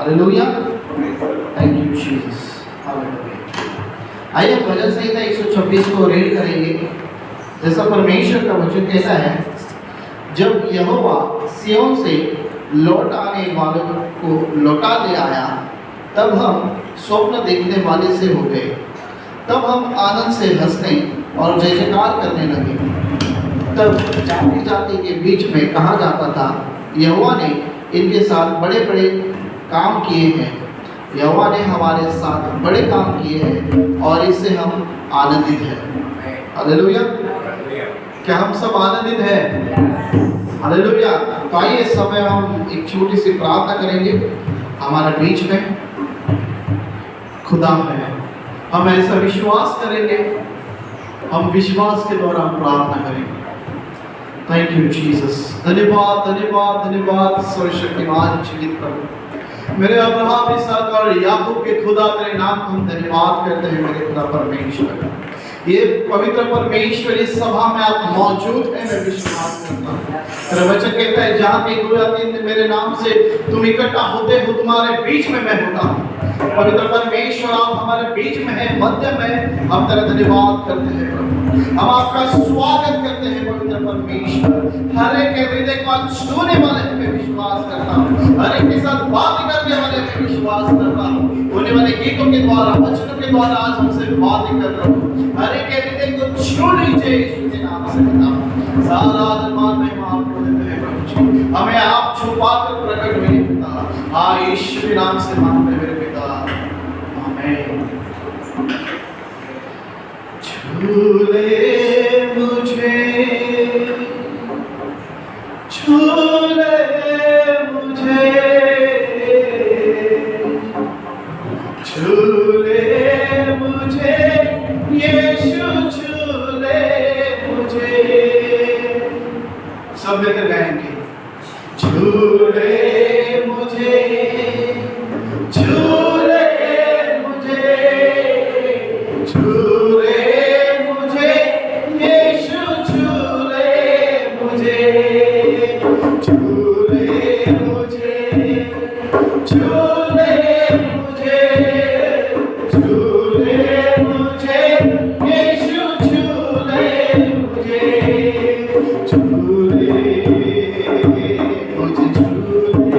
Hallelujah, thank you Jesus, hallelujah. आइए भजन संहिता 126 को read करेंगे। जैसा परमेश्वर का वचन कहता है, जब यहोवा सिय्योन से लौट आने वालों को लौटा ले आया, तब हम स्वप्न देखने वाले से हो गए। तब हम आनंद से हंसने और जय जयकार करने लगे। तब जाति जाति के बीच में कहा जाता था, यहोवा ने इनके साथ बड़े बड़े काम किए हैं। यहोवा ने हमारे साथ बड़े काम किए हैं और इससे हम आनंदित हैं। हालेलुया। क्या हम सब आनंदित हैं? हालेलुया। तो आइए इस समय हम एक छोटी सी प्रार्थना करेंगे। हमारे बीच में खुदा है, हम ऐसा विश्वास करेंगे, हम विश्वास के द्वारा प्रार्थना करेंगे। Thank you Jesus. धन्यवाद धन्यवाद धन्यवाद सर्वशक्तिमान जीवित प्रभु, मेरे अब्राहम, इसहाक और याकूब के खुदा, तेरे नाम को हम धन्यवाद करते हैं मेरे खुदा परमेश्वर। ये पवित्र परमेश्वर इस सभा में आप मौजूद हैं, मैं विश्वास करता हूँ। तेरा वचन कहता है, जहाँ पे दो या तीन मेरे नाम से तुम इकट्ठा होते हो, तुम्हारे बीच में मैं होता हूँ। पवित्र परमेश्वर, आप हमारे बीच में हैं, मध्य में। हम तेरा धन्यवाद करते हैं प्रभु, हम आपका स्वागत करते हैं पवित्र परमेश्वर। हर एक के हृदय को छूने वाले पे विश्वास करता हूँ, हर एक के साथ बात करने वाले पे विश्वास करता हूँ। होने वाले गीतों के द्वारा, वचनों के द्वारा आज हमसे बात कर रहा हूँ। हर एक के हृदय को छू लीजिए यीशु के नाम से पिता। सारा आदमान में आपको देते हैं प्रभु जी, हमें आप छुपा कर प्रकट हुए पिता। हाँ, यीशु के नाम से मांगते मेरे पिता, आमीन। छूले मुझे, छूले मुझे, छूले मुझे यीशु, छूले मुझे। सब लेकर गाएंगे। छूले मुझे, छूले मुझे, छूले मुझे यीशु, छूले मुझे, छूले मुझे, छूले मुझे, छूले मुझे यीशु, छूले मुझे, छूले मुझे, छूले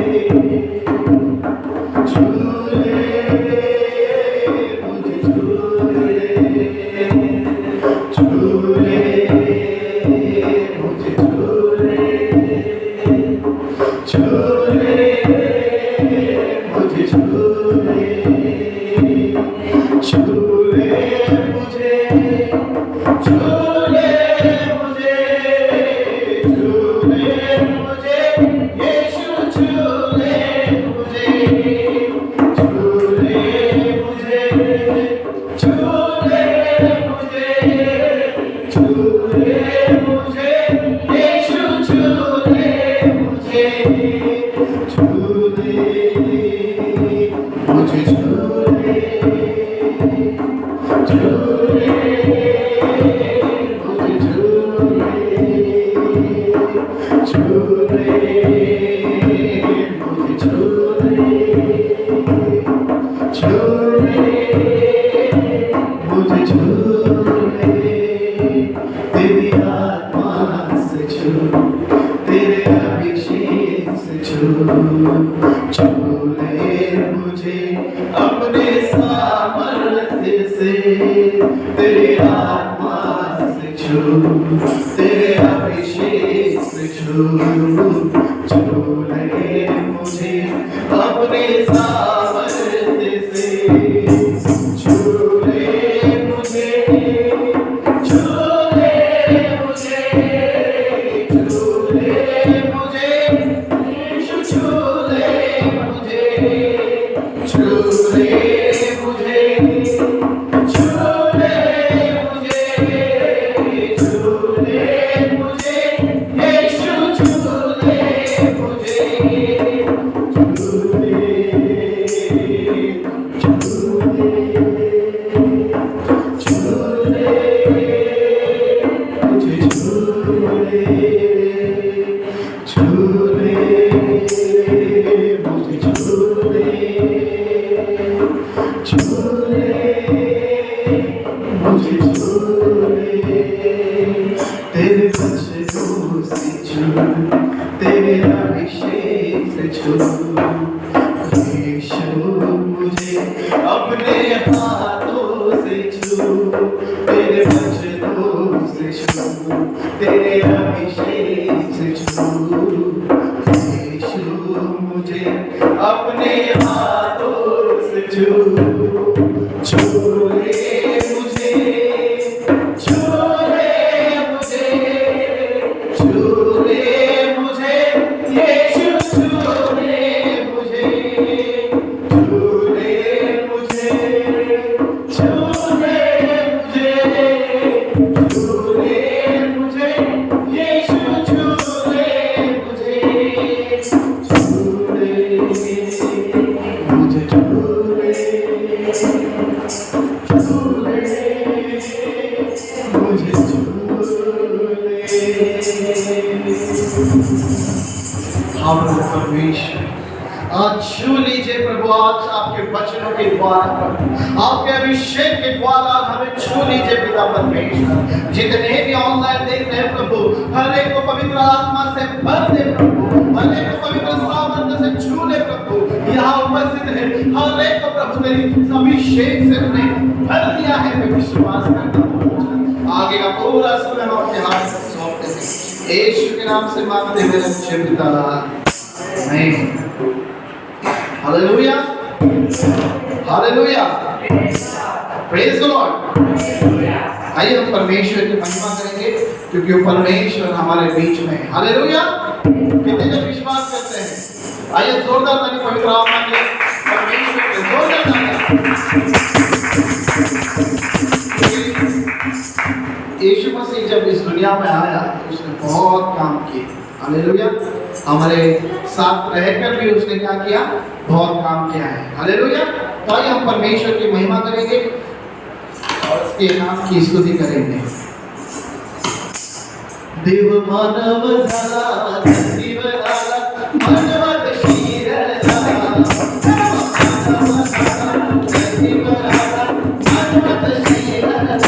मुझे अपने हाथों से छू, तेरे वचनों से छू, तेरे अभिषेक से छू। यीशु मुझे अपने हाथों से छू, छू ले मुझे, छू ले मुझे, छू ले मुझे, यीशु छू ले मुझे, छू ले मुझे, छू ले मुझे, छू ले मुझे, यीशु छू ले मुझे, छू ले मुझे, छू ले, छू ले मुझे, छू ले। परमेश्वर आज छू लीजिए प्रभु, आज आपके वचनों के द्वारा प्रभु, आपके अभिषेक के द्वारा हमें छू लीजिए पिता परमेश्वर। जितने भी ऑनलाइन देख रहे हैं प्रभु, हर एक को पवित्र आत्मा से भर दे प्रभु, हर एक को पवित्र सामर्थ्य से छू ले प्रभु। यहाँ उपस्थित है हर एक को प्रभु तेरी अभिषेक से तूने भर दिया है, मैं विश्वास करता हूँ। आगे का पूरा समय हम आपके हाथ में सौंपते हैं, यीशु के नाम से मांगते हुए अच्छे पिता, आमीन। Hallelujah, hallelujah, praise the Lord. आइए हम परमेश्वर की महिमा करेंगे क्योंकि वो परमेश्वर हमारे बीच में है। हालेलुया, कितने लोग विश्वास करते हैं? आइए जोरदार ताली पवित्र आत्मा के परमेश्वर के जोरदार ताली। यीशु मसीह जब इस दुनिया में आया तो उसने बहुत काम किए। हालेलुया, हमारे साथ रहकर भी उसने क्या किया? बहुत काम किया है। हालेलुया, तो आइए हम परमेश्वर की महिमा करेंगे और उसके नाम की स्तुति करेंगे। देव मानव झाला, धरती बनाला, मानवत शीरला, मानव झाला, धरती बनाला, मानवत शीरला,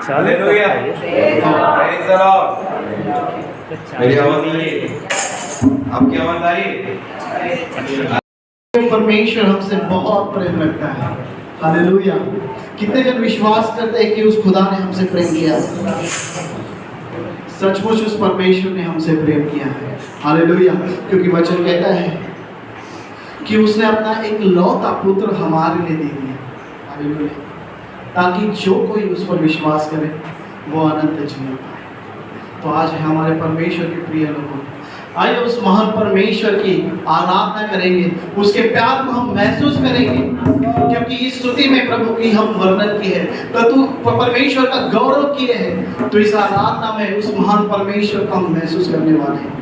हालेलुया, प्रेज़ द लॉर्ड। मेरी आवाज नहीं है, आपकी आवाज आ रही है? परमेश्वर हमसे बहुत प्रेम रखता है। हालेलुया। कितने जन विश्वास करते हैं कि उस खुदा ने हमसे प्रेम किया? सचमुच उस परमेश्वर ने हमसे प्रेम किया है। हालेलुया। क्योंकि वचन कहता है कि उसने अपना एक लौता पुत्र हमारे लिए दे दिया। हालेलुया। ताकि जो कोई उस पर विश्वास करे वो अनंत जीवन पाए। तो आज हमारे परमेश्वर के प्रिय लोगों, आइए उस महान परमेश्वर की आराधना करेंगे, उसके प्यार को हम महसूस करेंगे, क्योंकि इस स्तुति में प्रभु की हम वर्णन की है, तो तू परमेश्वर का गौरव किए है। तो इस आराधना में उस महान परमेश्वर को हम महसूस करने वाले हैं,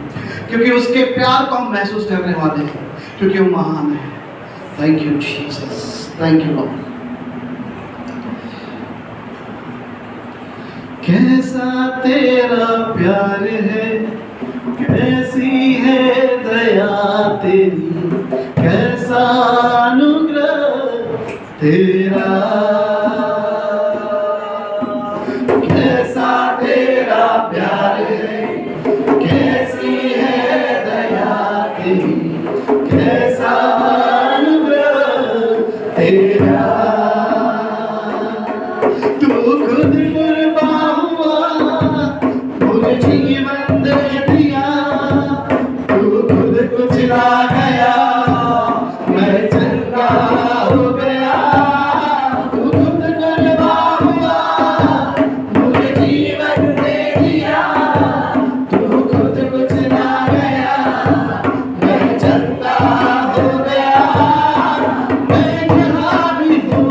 क्योंकि उसके प्यार को हम महसूस करने वाले हैं, क्योंकि वो महान है। Thank you Jesus, thank you Lord. कैसा तेरा प्यार है, कैसी है दया तेरी, कैसा अनुग्रह तेरा, कैसा तेरा प्यार है, कैसी है दया तेरी, कैसा अनुग्रह तेरा। तू खुद कुर्बान हुआ, मुझे जीवन दे दिया, तू खुद कुचला गया, मैं चंगा हो गया। तू खुद कुर्बान हुआ, मुझे जीवन दे दिया, तू खुद कुचला गया, मैं चंगा हो गया। मैं जहाँ भी हूँ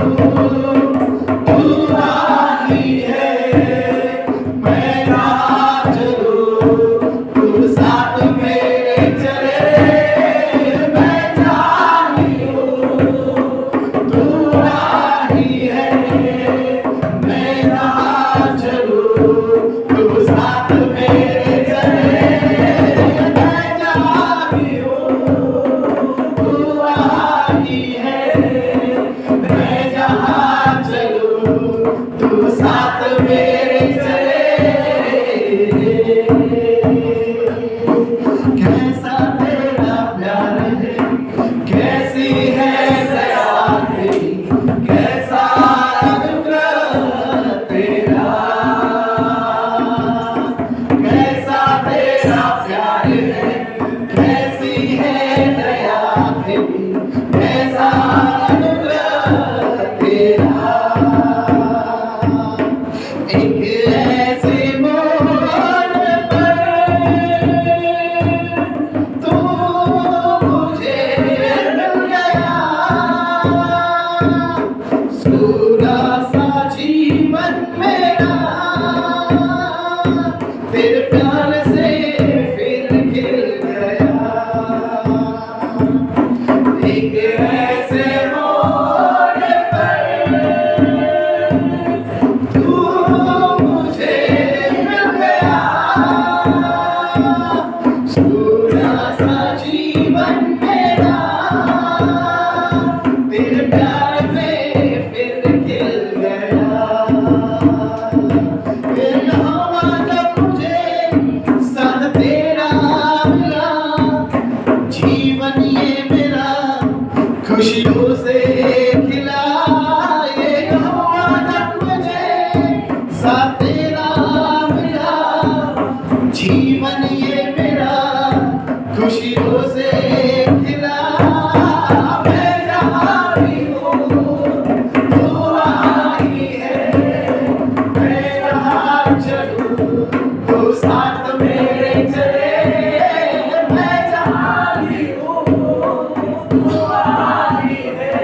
तू राही है, मैं जहाँ चलूँ तू साथ मेरे चले। मैं जहाँ भी हूँ तू राही है, मैं जहाँ चलूँ तू साथ मेरे चले। मैं जहाँ भी हूँ तू राही है, मैं जहाँ चलूँ तू साथ मेरे चले। कैसा तेरा प्यार है, कैसी है दया तेरी, कैसा अनुग्रह तेरा, कैसा तेरा प्यार है, कैसी है दया तेरी, कैसा अनुग्रह तेरा। एक ऐसे मोड़ पर तू मुझे मिल गया, सूरा सा जीवन मेरा तेरे प्यार से फिर खिल गया। एक ऐसे मोड़ पर तू मुझे मिल गया, सूरा सा जीवन मेरा तेरे प्यार में फिर खिल गया। फिर यहाँ जब मुझे साथ तेरा मिला, जीवन ये मेरा खुशियों से खिला। ये यहाँ जब मुझे साथ तेरा मिला, जीवन ये मेरा खुशियों से खिला। मैं जहाँ भी हूँ तू आई है, मैं जहाँ चलूँ तू साथ मेरे चले। मैं जहाँ भी हूँ तू आई है,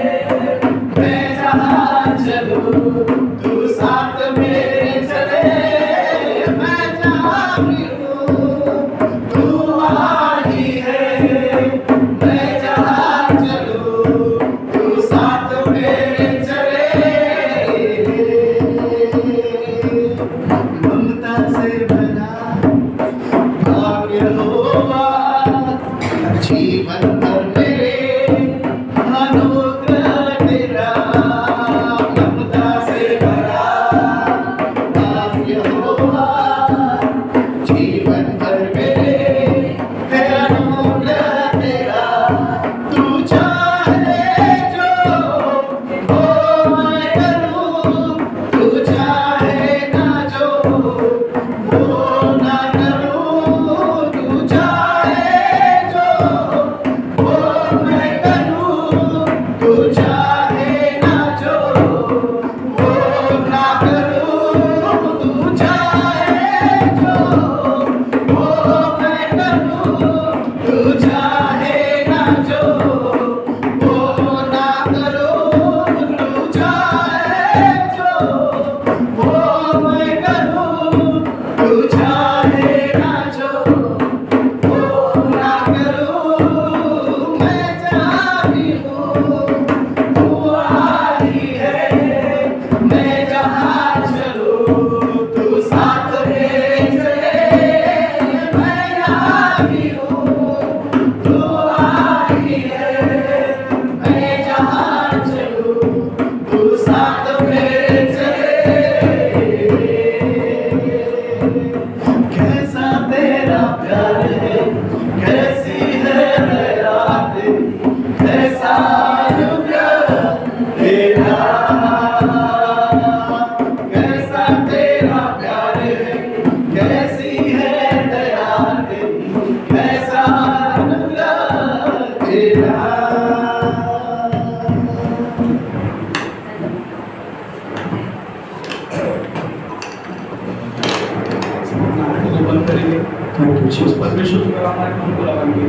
परमेश्वर के हमारे मन को लगाएंगे,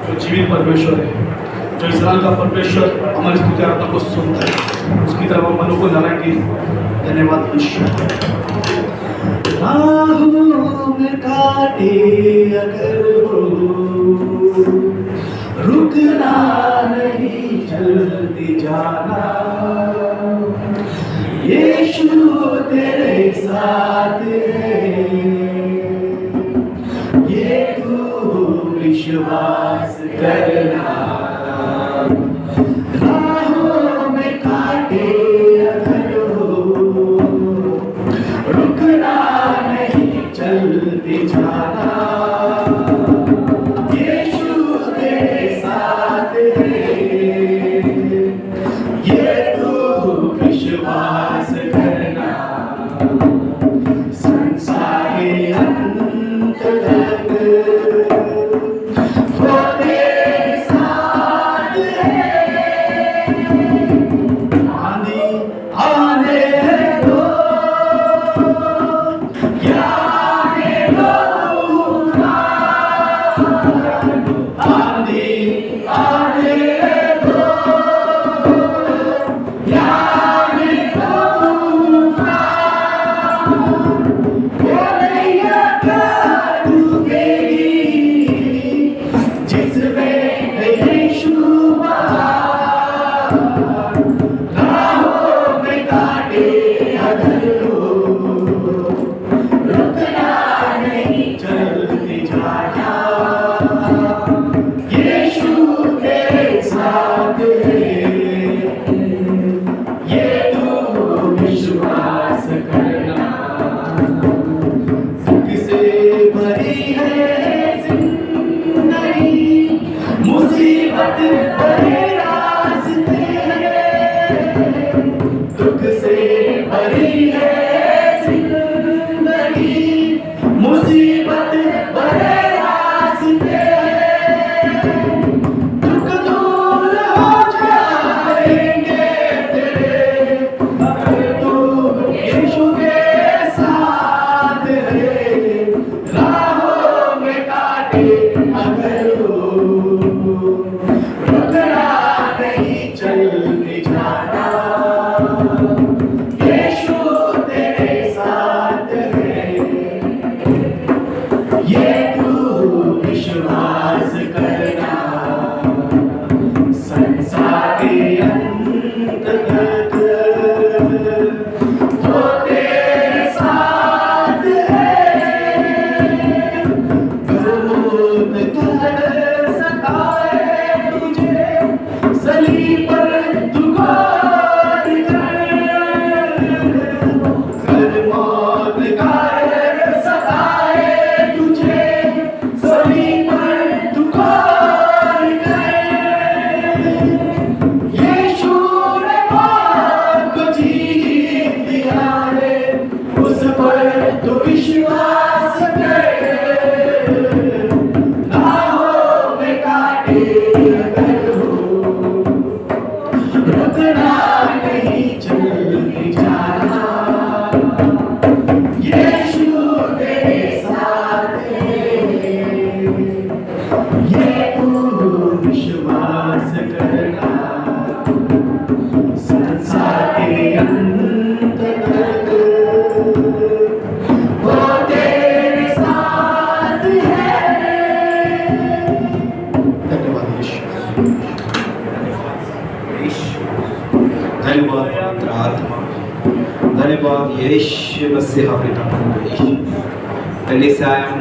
जो जीवित परमेश्वर है, जो इस्राएल का परमेश्वर हमारी स्तुति आराधना को सुनता है, उसकी तरफ हम मनों को लगाएंगे। धन्यवाद ईश्वर। राहों में काटे अगर हो, रुकना नहीं, जल्दी जाना, यीशु तेरे साथ है, ये तू विश्वास करना। राहों में काटे अगर हो, रुकना नहीं, चलते जाना, यीशु तेरे साथ है, ये तू विश्वास करना। संसार के अंत तक वो तेरे साथ है, आंधी आने दो, आने दो तूफान, आंधी आने दो, आने दो तूफान, वो नैया डूबेगी जिसमें यीशु बहार। राहों में काटे अगर हो, रुकना नहीं, चलते जाना, यीशु तेरे साथ है, ये तू विश्वास करना। सुख से भरी है जिंदगी, मुसीबत भरे रास्ते हैं, दुख से भरी है जिंदगी, मुसीबत भरे रास्ते हैं, दुख दूर हो जाएंगे तेरे, अगर तू यीशु के साथ है। राहों में काटे अगर हो, रुकना नहीं, चलते जाना, यीशु तेरे साथ है, ये तू विश्वास करना। संसार के अंत तक वो तेरे साथ है, क्रोध कर सताए तुझे, सलीब पर तू गौर कर, मौत का सताए तुझे, सलीब पर तू गौर कर, यीशु ने मौत को जीत दिया है, उस पर तू विश्वास कर। राहों में काटे अगर हो, रुकना नहीं, चलते जाना, यीशु तेरे साथ है, ये तू विश्वास करना। संसार के अंत तक वो तेरे साथ है। धन्यवाद धन्यवाद पवित्र आत्मा, धन्यवाद यीशु मसीह पिता। पहले से आए हम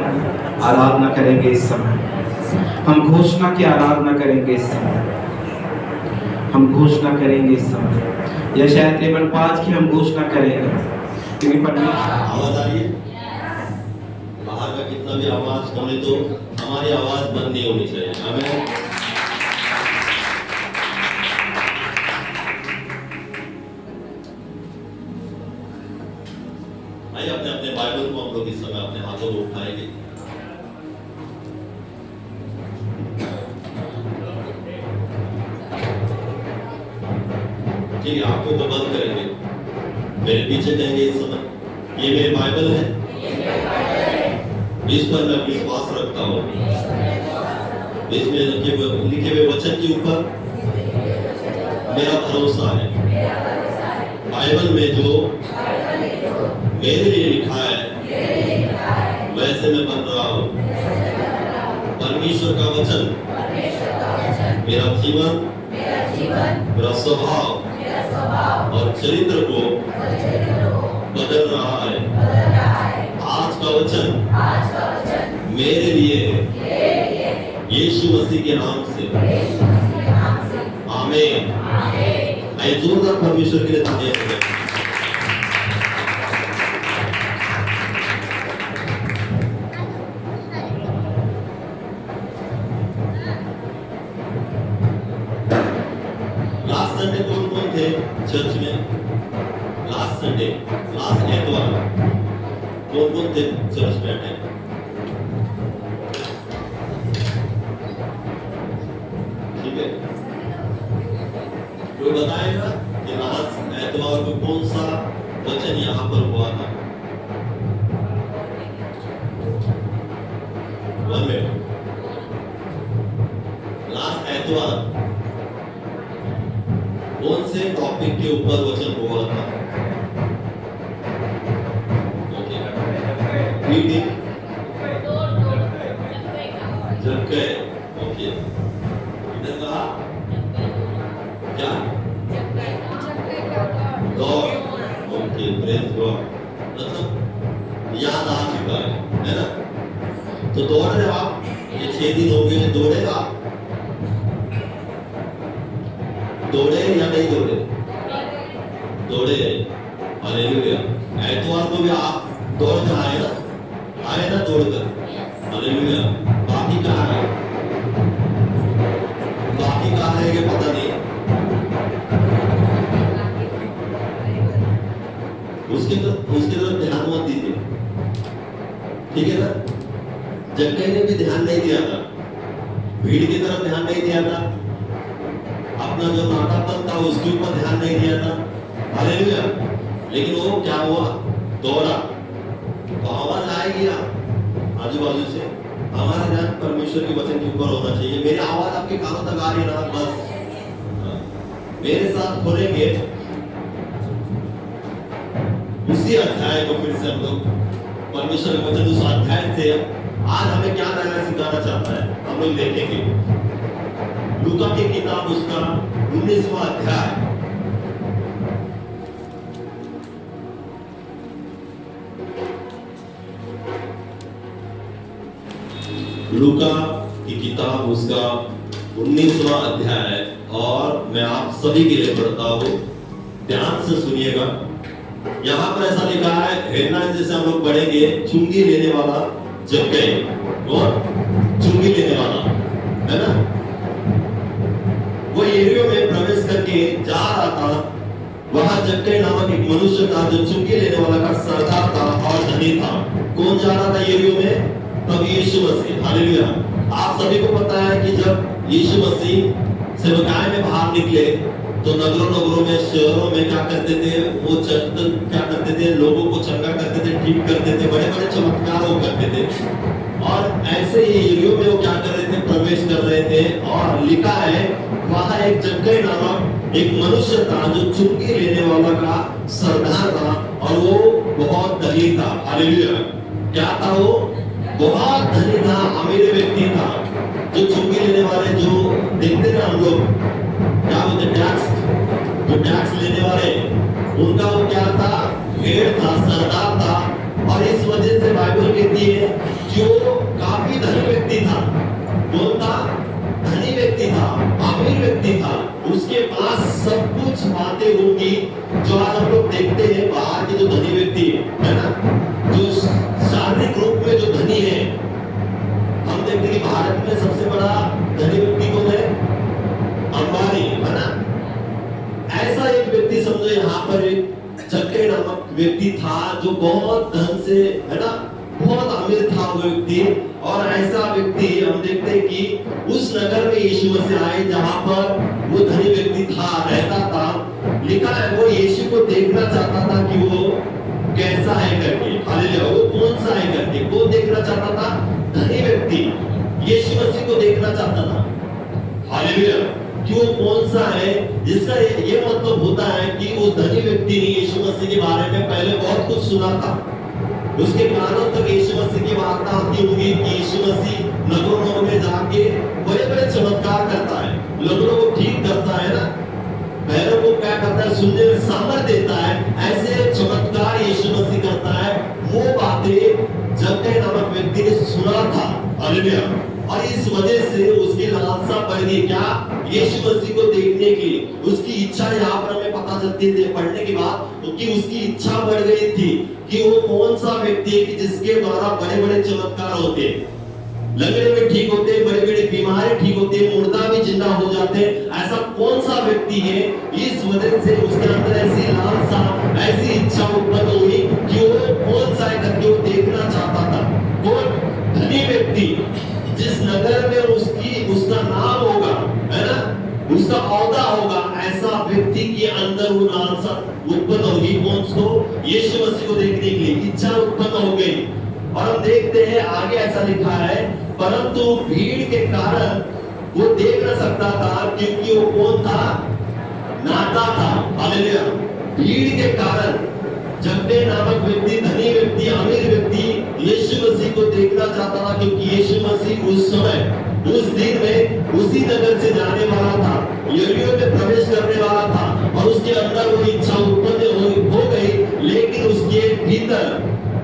आराधना करेंगे इस समय, हम घोषणा की आराधना करेंगे इस समय, हम घोषणा करेंगे इस समय। यशायाह 53:5 की हम घोषणा करेंगे, क्योंकि परमेश्वर आवाज आ रही है। बाहर का कितना भी आवाज होने तो हमारी आवाज बंद नहीं होनी चाहिए। आमीन। आइए अपने अपने बाइबल को हम लोग इस समय अपने हाथों में उठाएंगे। ठीक है, आंखों को बंद करेंगे, मेरे पीछे कहेंगे इस समय, ये मेरे बाइबल है, इस पर मैं विश्वास रखता हूँ इसमें लिखे हुए वचन के ऊपर मेरा भरोसा है। बाइबल में जो मेरे लिए लिखा है वैसे मैं बन रहा हूँ। परमेश्वर का वचन मेरा जीवन, मेरा स्वभाव और चरित्र को बदल रहा है। आज का वचन मेरे लिए यीशु मसीह के नाम से आमीन। आइए जोरदार परमेश्वर के लिए धन्यवाद करें। लास्ट संडे कौन थे चर्च में? लास्ट संडे, लास्ट एतवार कौन थे चर्च में अटेंड? ठीक है, कोई बताएगा कि लास्ट एतवार को कौन सा वचन यहाँ पर हुआ था? लास्ट एतवार कौन से टॉपिक के ऊपर वचन हुआ था? जक्कई। ओके, इधर कहा क्या? गॉड। Okay, praise God. मतलब याद आ चुका है ना? तो दौड़ रहे आप, ये 6 दिन हो गए, दौड़े आप? दौड़े या नहीं दौड़े? दौड़े। हालेलुया। एतवार को भी आप दौड़ कर आए ना? आए ना दौड़ कर? हालेलुया। बाकी कहाँ है? बाकी कहाँ है ये पता नहीं। उसके तरफ ध्यान मत दीजिए, ठीक है ना? जक्कई ने भी ध्यान नहीं दिया था, भीड़ की तरफ ध्यान नहीं दिया था, अपना जो नाटापन था उसके ऊपर ध्यान नहीं दिया था। हालेलुया। लेकिन वो क्या हुआ? दौड़ा। तो आवाज आएगी आजू बाजू से, हमारा ध्यान परमेश्वर के वचन के ऊपर होना चाहिए। मेरी आवाज आपके कानों तक आ रही है ना? बस मेरे साथ खोलेंगे उसी अध्याय को। फिर से हम लोग परमेश्वर के वचन उस अध्याय से आज हमें क्या नया सिखाना चाहता है हम लोग देखेंगे। लूका की किताब उसका 19वां अध्याय। लूका की किताब उसका 19वां अध्याय, और मैं आप सभी के लिए पढ़ता हूं, ध्यान से सुनिएगा। यहां पर ऐसा लिखा है, हेडलाइन जैसे हम लोग पढ़ेंगे, चुंगी लेने वाला जक्कई। और चुंगी लेने वाला है ना, वो यरीहो में प्रवेश करके जा रहा था। वहां जक्कई नामक एक मनुष्य था जो चुंगी लेने वाला का सरदार था और धनी था। कौन जा रहा था यरीहो में? तब यीशु मसीह। हालेलुया। आप सभी को पता है कि जब यीशु मसीह सेवकाई में बाहर निकले तो नगरों में, शहरों में क्या करते थे? वो क्या करते थे? लोगों को चंगा करते थे, ठीक करते थे, बड़े बड़े चमत्कार वो करते थे। और ऐसे ही यरीहो में वो क्या कर रहे थे? प्रवेश कर रहे थे। और लिखा है वहां एक जक्कई नामक एक मनुष्य था जो चुंगी लेने वाला का सरदार था, और वो बहुत धनी था। हालेलुया। क्या था वो? बहुत धनी था, अमीर व्यक्ति था। जो चुंगी लेने वाले, जो देखते ना हम लोग क्या बोलते, टैक्स, जो टैक्स लेने वाले, उनका वो क्या था? हेड था, सरदार था। और इस वजह से बाइबल कहती है जो काफी धनी व्यक्ति था। कौन था? धनी व्यक्ति था, अमीर व्यक्ति था। उसके पास सब कुछ बातें होंगी जो आज हम लोग देखते हैं बाहर के जो धनी व्यक्ति है ना, जो शारीरिक रूप में जो धनी है। हम देखते हैं कि भारत में सबसे बड़ा धनी व्यक्ति कौन है? अंबानी, है ना? ऐसा एक व्यक्ति समझो यहाँ पर एक जक्कई नामक व्यक्ति था जो बहुत धन से, है ना, बहुत अमीर था वो व्यक्ति। और ऐसा व्यक्ति हम देखते हैं कि उस नगर में यीशु मसीह आए जहां पर वो धनी व्यक्ति था, रहता था। लिखा है वो यीशु को देखना चाहता था कि वो कैसा है करके। हालेलुया। वो कौन सा है करके, कौन देखना चाहता था? धनी व्यक्ति। यीशु मसीह को देखना चाहता था। हालेलुया। कि वो कौन सा है, जिसका ये मतलब होता है कि उस धनी व्यक्ति ने यीशु मसीह के बारे में पहले बहुत कुछ सुना था। उसके कानों तक यीशु मसीह की वार्ता आती होगी कि यीशु मसीह नगरों में जाके बड़े बड़े चमत्कार करता है, लोगों को ठीक करता है ना, पैरों को क्या करता है, सुनने में सामर्थ देता है। ऐसे चमत्कार यीशु मसीह करता है। वो बातें जक्कई नामक व्यक्ति ने सुना था। हालेलुया। और इस वजह से उसकी लालसा बढ़ गई, क्या, यीशु मसीह को देखने की उसकी इच्छा यहाँ पर हमें पता चलती है पढ़ने के बाद कि उसकी इच्छा बढ़ गई थी कि वो कौन सा व्यक्ति है कि जिसके द्वारा बड़े बड़े चमत्कार होते, लंगड़े में ठीक होते, बड़े बड़े बीमारी ठीक होते, मुर्दा भी जिंदा हो जाते। ऐसा कौन सा व्यक्ति है? इस वजह से उसके अंदर ऐसी लालसा, ऐसी इच्छा उत्पन्न हुई कि वो कौन सा है करके वो देखना चाहता था। कौन? धनी व्यक्ति, जिस नगर में उसका नाम होगा, है ना, उसका औहदा होगा, ऐसा व्यक्ति के अंदर वो लालसा उत्पन्न होगी। कौन सो? यीशु मसीह को देखने के लिए इच्छा उत्पन्न हो गई। और हम देखते हैं आगे ऐसा लिखा है, परंतु भीड़ के कारण वो देख न सकता था, क्योंकि वो कौन था? नाटा था। हालेलुया। भीड़ के कारण जक्कई नामक व्यक्ति, धनी व्यक्ति, अमीर व्यक्ति यीशु मसीह को देखना चाहता था, क्योंकि यीशु मसीह उस समय, उस दिन में उसी नगर से जाने वाला था, यरीहो में प्रवेश करने वाला था। और उसके अंदर वो इच्छा उत्पन्न हो गई, लेकिन उसके भीतर,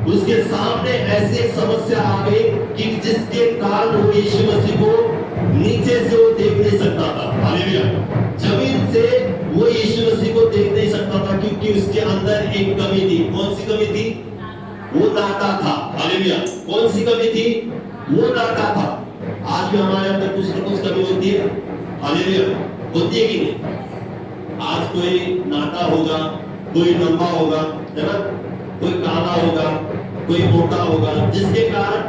उसके सामने ऐसी एक समस्या आ गई कि जिसके कारण वो यीशु मसीह को नीचे से वो देख नहीं सकता था। हालेलुया। जमीन से वो यीशु मसीह को देख नहीं सकता था, क्योंकि उसके अंदर एक कमी थी। कौन सी कमी थी? वो नाटा था। हालेलुया। कौन सी कमी थी? वो नाटा था। आज भी हमारे अंदर कुछ न कुछ कमी होती है। हालेलुया। होती है कि नहीं? आज कोई नाटा होगा, कोई लंबा होगा, है ना, कोई काला होगा, कोई मोटा होगा, जिसके कारण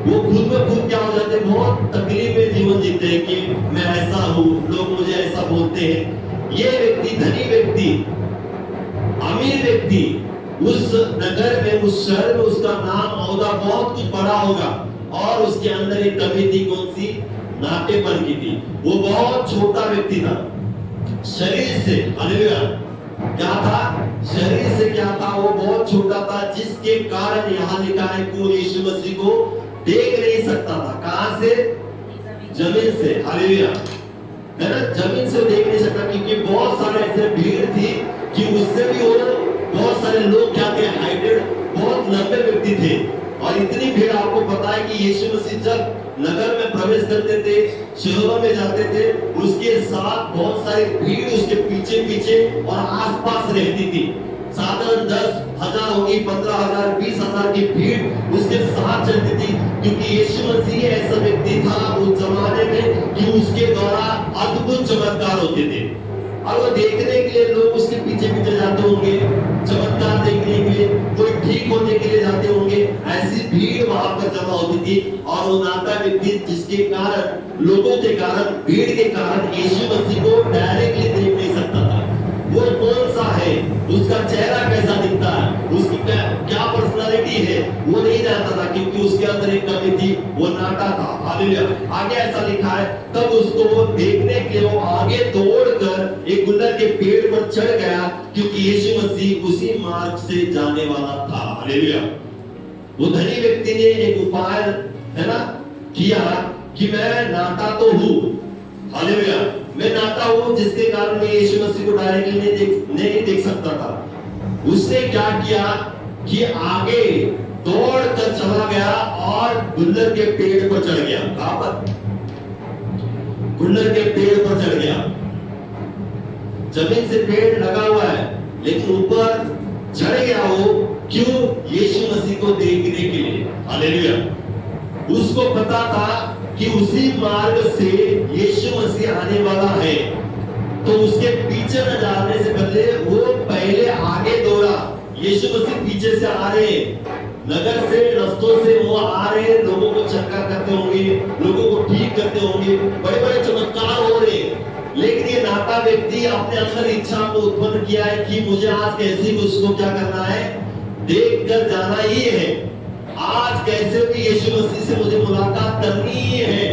वो खुद में खुद क्या हो जाते हैं, बहुत तकलीफ में जीवन जीते हैं कि मैं ऐसा हूं, लोग मुझे ऐसा बोलते हैं। ये व्यक्ति, धनी व्यक्ति, अमीर व्यक्ति, उस नगर में, उस शहर में उसका नाम, औहदा बहुत कुछ बड़ा होगा, और उसके अंदर एक कमी थी। कौन सी? नाटेपन की थी। वो बहुत छोटा व्यक्ति था शरीर से। हालेलुया। क्या था? शरीर से क्या था? वो बहुत छोटा था, जिसके कारण यहाँ लिखा है कि वो यीशु मसीह को देख नहीं सकता था। कहां से? जमीन से। हालेलुया। है ना, जमीन से देख नहीं सकता, क्योंकि बहुत सारे ऐसे भीड़ थी कि उससे भी वो बहुत सारे लोग क्या थे, हाइटेड, बहुत लंबे व्यक्ति थे। और इतनी भीड़, आपको पता है कि यीशु मसीह जब नगर में प्रवेश करते थे, शहरों में जाते थे, उसके साथ बहुत सारी भीड़ उसके पीछे पीछे और आसपास रहती थी। साधारण 10,000 होगी, 15,000, 20,000 की भीड़ उसके साथ चलती थी, क्योंकि यीशु मसीह ऐसा व्यक्ति था उस जमाने में कि उसके द्वारा अद्भुत चमत्कार होते थे। और वो देखने के लिए लोग उसके पीछे पीछे जाते होंगे, चमत्कार देखने के लिए, कोई ठीक होने के लिए जाते होंगे। ऐसी भीड़ वहां पर जमा होती थी। और वो नाटा व्यक्ति, जिसके कारण, लोगों के कारण, भीड़ के कारण यीशु मसीह को डायरेक्टली देख नहीं सकता था। वो कौन सा है, उसका चेहरा कैसा दिखता है, उसकी क्या पर्सनालिटी है, वो नहीं जानता था, क्योंकि उसके अंदर एक कमी थी, वो नाटा था। हालेलुया। आगे ऐसा लिखा है, तब उसको देखने के लिए वो आगे दौड़कर एक गुलर के पेड़ पर चढ़ गया, क्योंकि यीशु मसीह उसी मार्ग से जाने वाला था। हालेलुया। वो धनी व्यक्ति ने एक उपाय, है ना, किया कि मैं नाटा तो हूं। हालेलुया। मैं नाटा हूं, जिसके कारण मैं यीशु मसीह को डायरेक्टली नहीं देख सकता था। उसने क्या किया कि आगे दौड़ कर चला गया और गुल्लर के पेड़ पर चढ़ गया। कहां पर? गुल्लर के पेड़ पर चढ़ गया। जमीन से पेड़ लगा हुआ है, लेकिन ऊपर चढ़ गया वो। क्यों? यीशु मसीह को देखने के लिए। हालेलुया। उसको पता था कि उसी मार्ग से यीशु मसीह आने वाला है, तो उसके पीछे न जाने से पहले वो पहले आगे दौड़ा। यीशु मसीह पीछे से आ रहे हैं, नगर से, रस्तों से वो आ रहे हैं, लोगों को चक्कर करते होंगे, लोगों को ठीक करते होंगे, बड़े बड़े चमत्कार हो रहे हैं। लेकिन ये नाटा व्यक्ति अपने अंदर इच्छा को उत्पन्न किया है कि मुझे आज कैसे उसको क्या करना है, देख कर जाना ही है। आज कैसे भी यीशु मसीह से मुझे मुलाकात करनी ही है।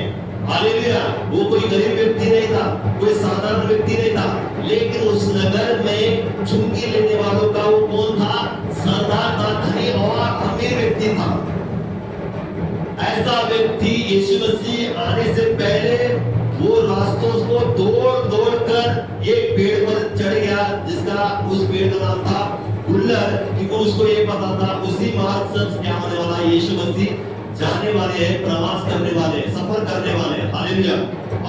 हालेलुया। वो कोई गरीब व्यक्ति नहीं था, कोई साधारण व्यक्ति नहीं था, लेकिन उस नगर में चुंगी लेने वालों का वो कौन था? सरदार था, धनी और अमीर व्यक्ति था। ऐसा व्यक्ति यीशु मसीह आने से पहले वो रास्तों को दौड़ दौड़ कर एक पेड़ पर चढ़ गया, जिसका उस पेड़ का नाम था गुल्लर, क्योंकि उसको ये पता था उसी मार्ग से क्या होने वाला है, यीशु मसीह जाने वाले हैं, प्रवास करने वाले हैं, सफर करने वाले हैं। हालेलुया।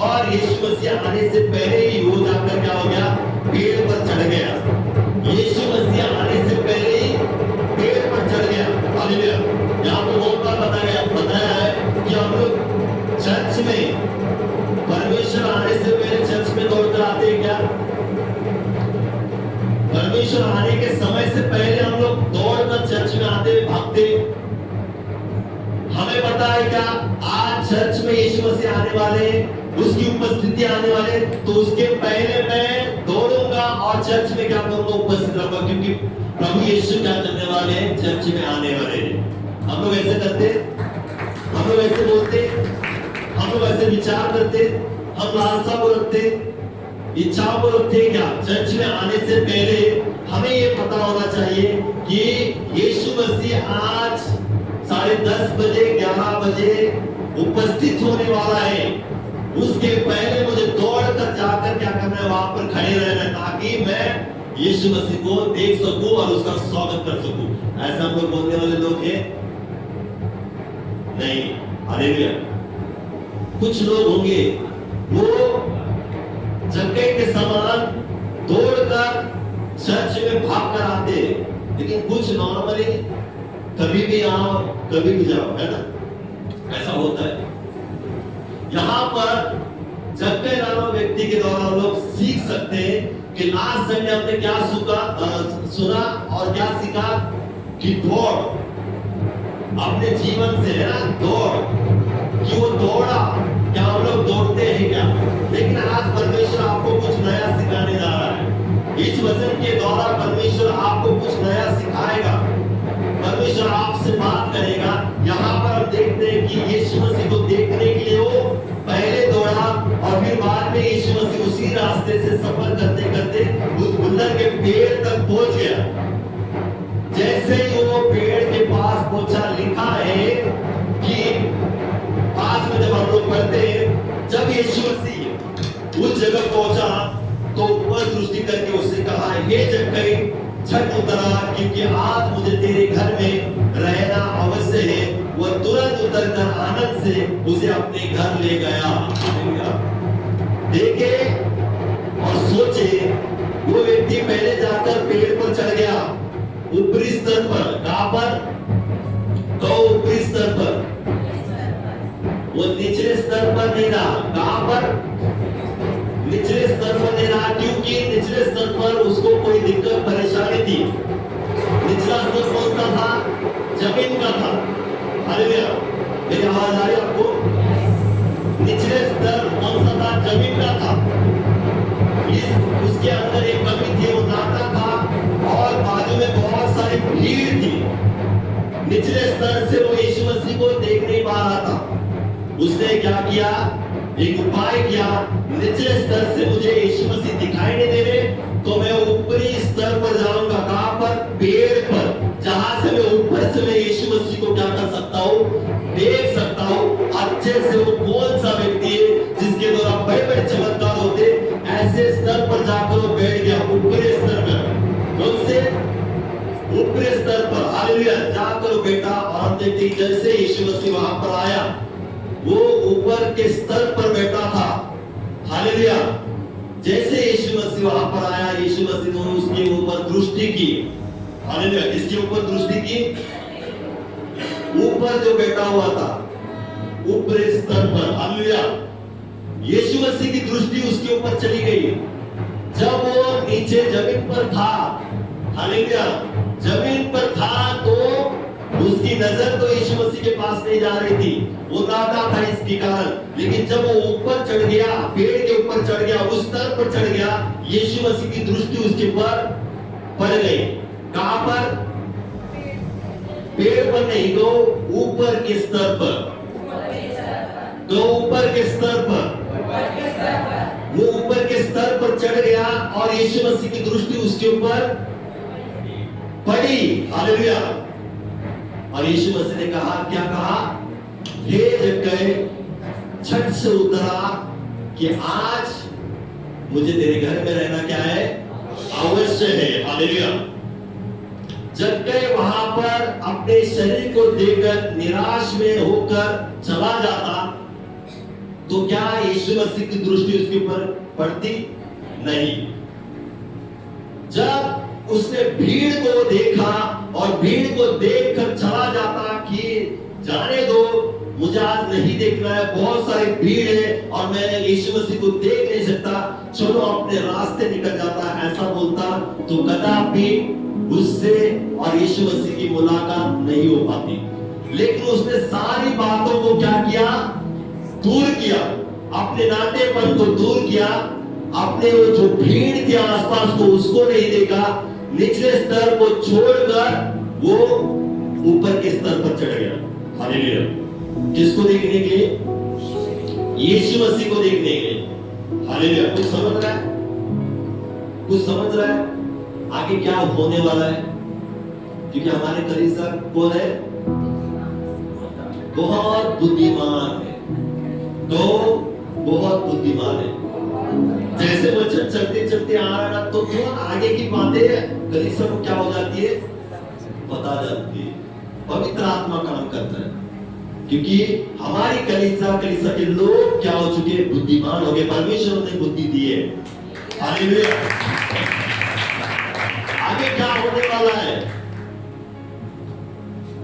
और यीशु मसीह आने से पहले ही वो जाकर क्या हो गया? पेड़ पर चढ़ गया। यीशु मसीह आने से पहले ही पेड़ पर चढ़ गया। हालेलुया। यहाँ पर बहुत बार बताया है कि हम लोग चर्च में परमेश्वर आने से पहले चर्च में दौड़कर आते हैं क्या? परमेश्वर आने के समय से पहले हम लोग दौड़कर चर्च में आते, भागते। हमें पता है क्या? आज चर्च में यीशु मसीह आने वाले, उसकी उपस्थिति आने वाले, तो उसके पहले मैं दौड़ूंगा और चर्च में क्या करूंगा? उपस्थित रहूंगा, क्योंकि प्रभु यीशु क्या करने वाले हैं? चर्च में आने वाले हैं। हम लोग ऐसे करते, हम लोग ऐसे बोलते, हम लोग ऐसे विचार करते, हम लालसा को रखते, इच्छाओं को रखते क्या? चर्च में आने से पहले हमें ये पता होना चाहिए कि यीशु मसीह आज 10:30 बजे 11 बजे उपस्थित होने वाला है। उसके पहले मुझे दौड़कर जाकर क्या करना है? वहां पर खड़े रहना है, ताकि मैं यीशु मसीह को देख सकूं और उसका स्वागत कर सकूं। ऐसा हम लोग बोलने वाले लोग हैं नहीं। हालेलुया। कुछ लोग होंगे वो जक्कई के समान दौड़कर चर्च में भाग कर आते, लेकिन कुछ नॉर्मली कभी भी आओ कभी भी जाओ, है ना? ऐसा होता है। यहाँ पर जक्कई नामक व्यक्ति के द्वारा हम लोग सीख सकते हैं कि लास्ट संडे हमने क्या सुना और क्या सीखा कि दौड़ अपने जीवन से, है ना, दौड़, कि वो दौड़ा। क्या हम लोग दौड़ते हैं क्या? लेकिन आज परमेश्वर आपको कुछ नया सिखाने जा रहा है। इस वचन के द्वारा परमेश्वर आपको कुछ नया सिखाएगा, परमेश्वर आपसे बात करेगा। यहाँ पर हम देखते हैं कि यीशु मसीह को देखने के लिए वो पहले दौड़ा और फिर बाद में यीशु मसीह उसी रास्ते से सफर करते करते उस गुल्लर के पेड़ तक पहुंच गया। जैसे ही वो पेड़ के पास पहुंचा, लिखा है कि पास में जब हम लोग पढ़ते हैं, जब यीशु मसीह उस जगह पहुंचा तो ऊपर दृष्टि करके उससे कहा, हे जक्कई छठ उतरा, क्योंकि आज मुझे तेरे घर में रहना अवश्य है। वह तुरंत उतरकर आनंद से उसे अपने घर ले गया। देखे और सोचे, वो व्यक्ति पहले जाकर पेड़ पर चढ़ गया, ऊपरी स्तर पर। कहां पर? तो ऊपरी स्तर पर। वो निचले स्तर पर नहीं रहा। कहां पर? निचले स्तर पर नहीं रहा, क्योंकि निचले स्तर पर उसको कोई दिक्कत परेशानी थी। निचला स्तर कौन सा था? जमीन का था। हालेलुया। मेरी आवाज आ रही है आपको? निचले स्तर कौन सा था? जमीन का था। उसके अंदर एक कमी थी, वो नाटा था और बाजू में बहुत सारी भीड़ थी। निचले स्तर से वो यीशु मसीह को देख नहीं पा रहा था। उसने क्या किया? एक उपाय किया, निचले स्तर से मुझे यीशु मसीह दिखाई नहीं दे रहे, तो मैं ऊपरी स्तर पर जाऊंगा। कहां पर? पेड़ पर, जहां से मैं ऊपर से मैं यीशु मसीह को क्या कर सकता हूं? देख सकता हूं अच्छे से। वो कौन सा व्यक्ति है जिसके द्वारा बड़े बड़े चमत्कार होते? ऐसे स्तर पर जाकर वो बैठ गया, ऊपरी स्तर पर। उनसे ऊपरी स्तर पर, हालेलुया, जाकर वो बैठा। और हम देखते जैसे यीशु मसीह वहां पर आया, वो ऊपर के स्तर पर बैठा था। हालेलुया। जैसे यीशु मसीह वहां पर आया, यीशु मसीह ने उसके ऊपर दृष्टि की। हालेलुया। इसके ऊपर दृष्टि की, ऊपर जो बैठा हुआ था, ऊपरी स्तर पर। हालेलुया। यीशु मसीह की दृष्टि उसके ऊपर चली गई। जब वो नीचे जमीन पर था, हालेलुया, जमीन पर था, तो उसकी नजर तो यीशु मसीह के पास नहीं जा रही थी, वो नाटा था इसके कारण। लेकिन जब वो ऊपर चढ़ गया, पेड़ के ऊपर चढ़ गया, उस स्तर पर चढ़ गया, यीशु मसीह की दृष्टि उसके ऊपर पड़ गई। कहां पर? पेड़ पर नहीं, तो ऊपर के स्तर पर, तो ऊपर के स्तर पर, वो ऊपर के स्तर पर चढ़ गया और यीशु मसीह की दृष्टि उसके ऊपर पड़ी। हालेलुया। और यीशु मसीह ने कहा, क्या कहा? हे जक्कई, छठ से उतरा कि आज मुझे तेरे घर में रहना क्या है? अवश्य है। हालेलुया। जक्कई वहां पर अपने शरीर को देखकर निराश में होकर चला जाता, तो क्या यीशु मसीह की दृष्टि उसके ऊपर पड़ती? नहीं। जब उसने भीड़ को देखा और भीड़ को देखकर चला जाता कि जाने दो, मुझे आज नहीं देखना है, बहुत सारी भीड़ है और मैं यीशु मसीह को देख नहीं सकता, चलो अपने रास्ते निकल जाता, ऐसा बोलता, तो कदापि उससे और यीशु मसीह की मुलाकात नहीं हो पाती। लेकिन उसने सारी बातों को क्या किया? दूर किया, अपने नातेपन को दूर किया, अपने वो जो भीड़ के आसपास को उसको नहीं देखा, निचले स्तर को छोड़कर वो ऊपर के स्तर पर चढ़ गया। हालेलुया। किसको देखने के लिए? यीशु मसीह को देखने के लिए। हालेलुया। कुछ समझ रहा है? कुछ समझ रहा है आगे क्या होने वाला है? क्योंकि हमारे कलीसिया कौन है? बहुत बुद्धिमान है, तो बहुत बुद्धिमान है। जैसे वचन चलते चलते आ रहा तो आगे की बातें कलीसिया को क्या हो जाती है? पता जाती है। पवित्र आत्मा काम करता है, क्योंकि हमारी कलीसिया के लोग क्या हो चुके हैं? बुद्धिमान हो गए। परमेश्वर ने बुद्धि दी है। हालेलुया। आगे क्या होने वाला है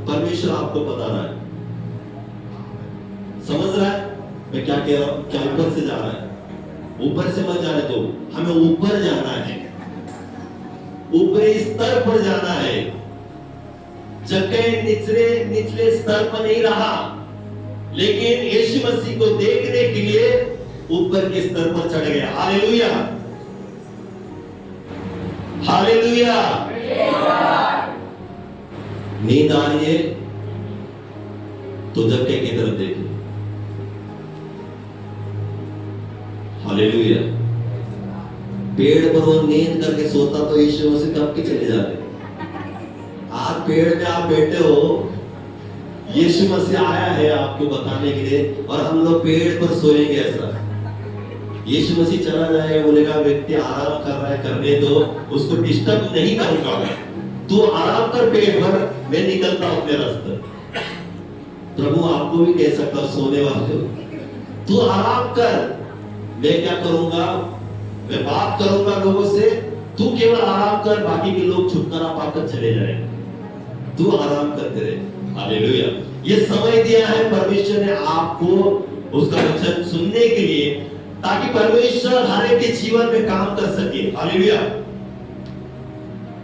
परमेश्वर आपको बता रहा है। समझ रहा है मैं क्या कह रहा हूं? क्या ऊपर से जा रहा है? ऊपर से मत जाने दो, हमें ऊपर जाना है, ऊपरी स्तर पर जाना है। जक्कई निचले स्तर पर नहीं रहा, लेकिन यीशु मसीह को देखने के लिए ऊपर के स्तर पर चढ़ गया। हालेलुया। हालेलुया। नींद आ रही है तो जक्कई की तरफ देखो। हालेलुया। पेड़ पर वो नींद करके सोता तो यीशु मसीह कब के चले जाते। आज पेड़ में आप बैठे हो, यीशु मसीह आया है आपको बताने के लिए, और हम लोग पेड़ पर सोएंगे ऐसा। यीशु मसीह चला जाएगा, बोलेगा व्यक्ति आराम कर रहा है, करने दो, उसको डिस्टर्ब नहीं करूंगा, तू आराम कर पेड़ पर, मैं निकलता हूं अपने रास्ते। प्रभु आपको भी कह सकता हूं, सोने वाले तू आराम कर, मैं क्या करूंगा? मैं बात करूंगा लोगों से, तू केवल आराम कर, बाकी के लोग छुटकारा पाकर चले जाएंगे, तू आराम करते रहे। हालेलुया। ये समय दिया है परमेश्वर ने आपको उसका वचन सुनने के लिए, ताकि परमेश्वर हर एक के जीवन में काम कर सके। हालेलुया।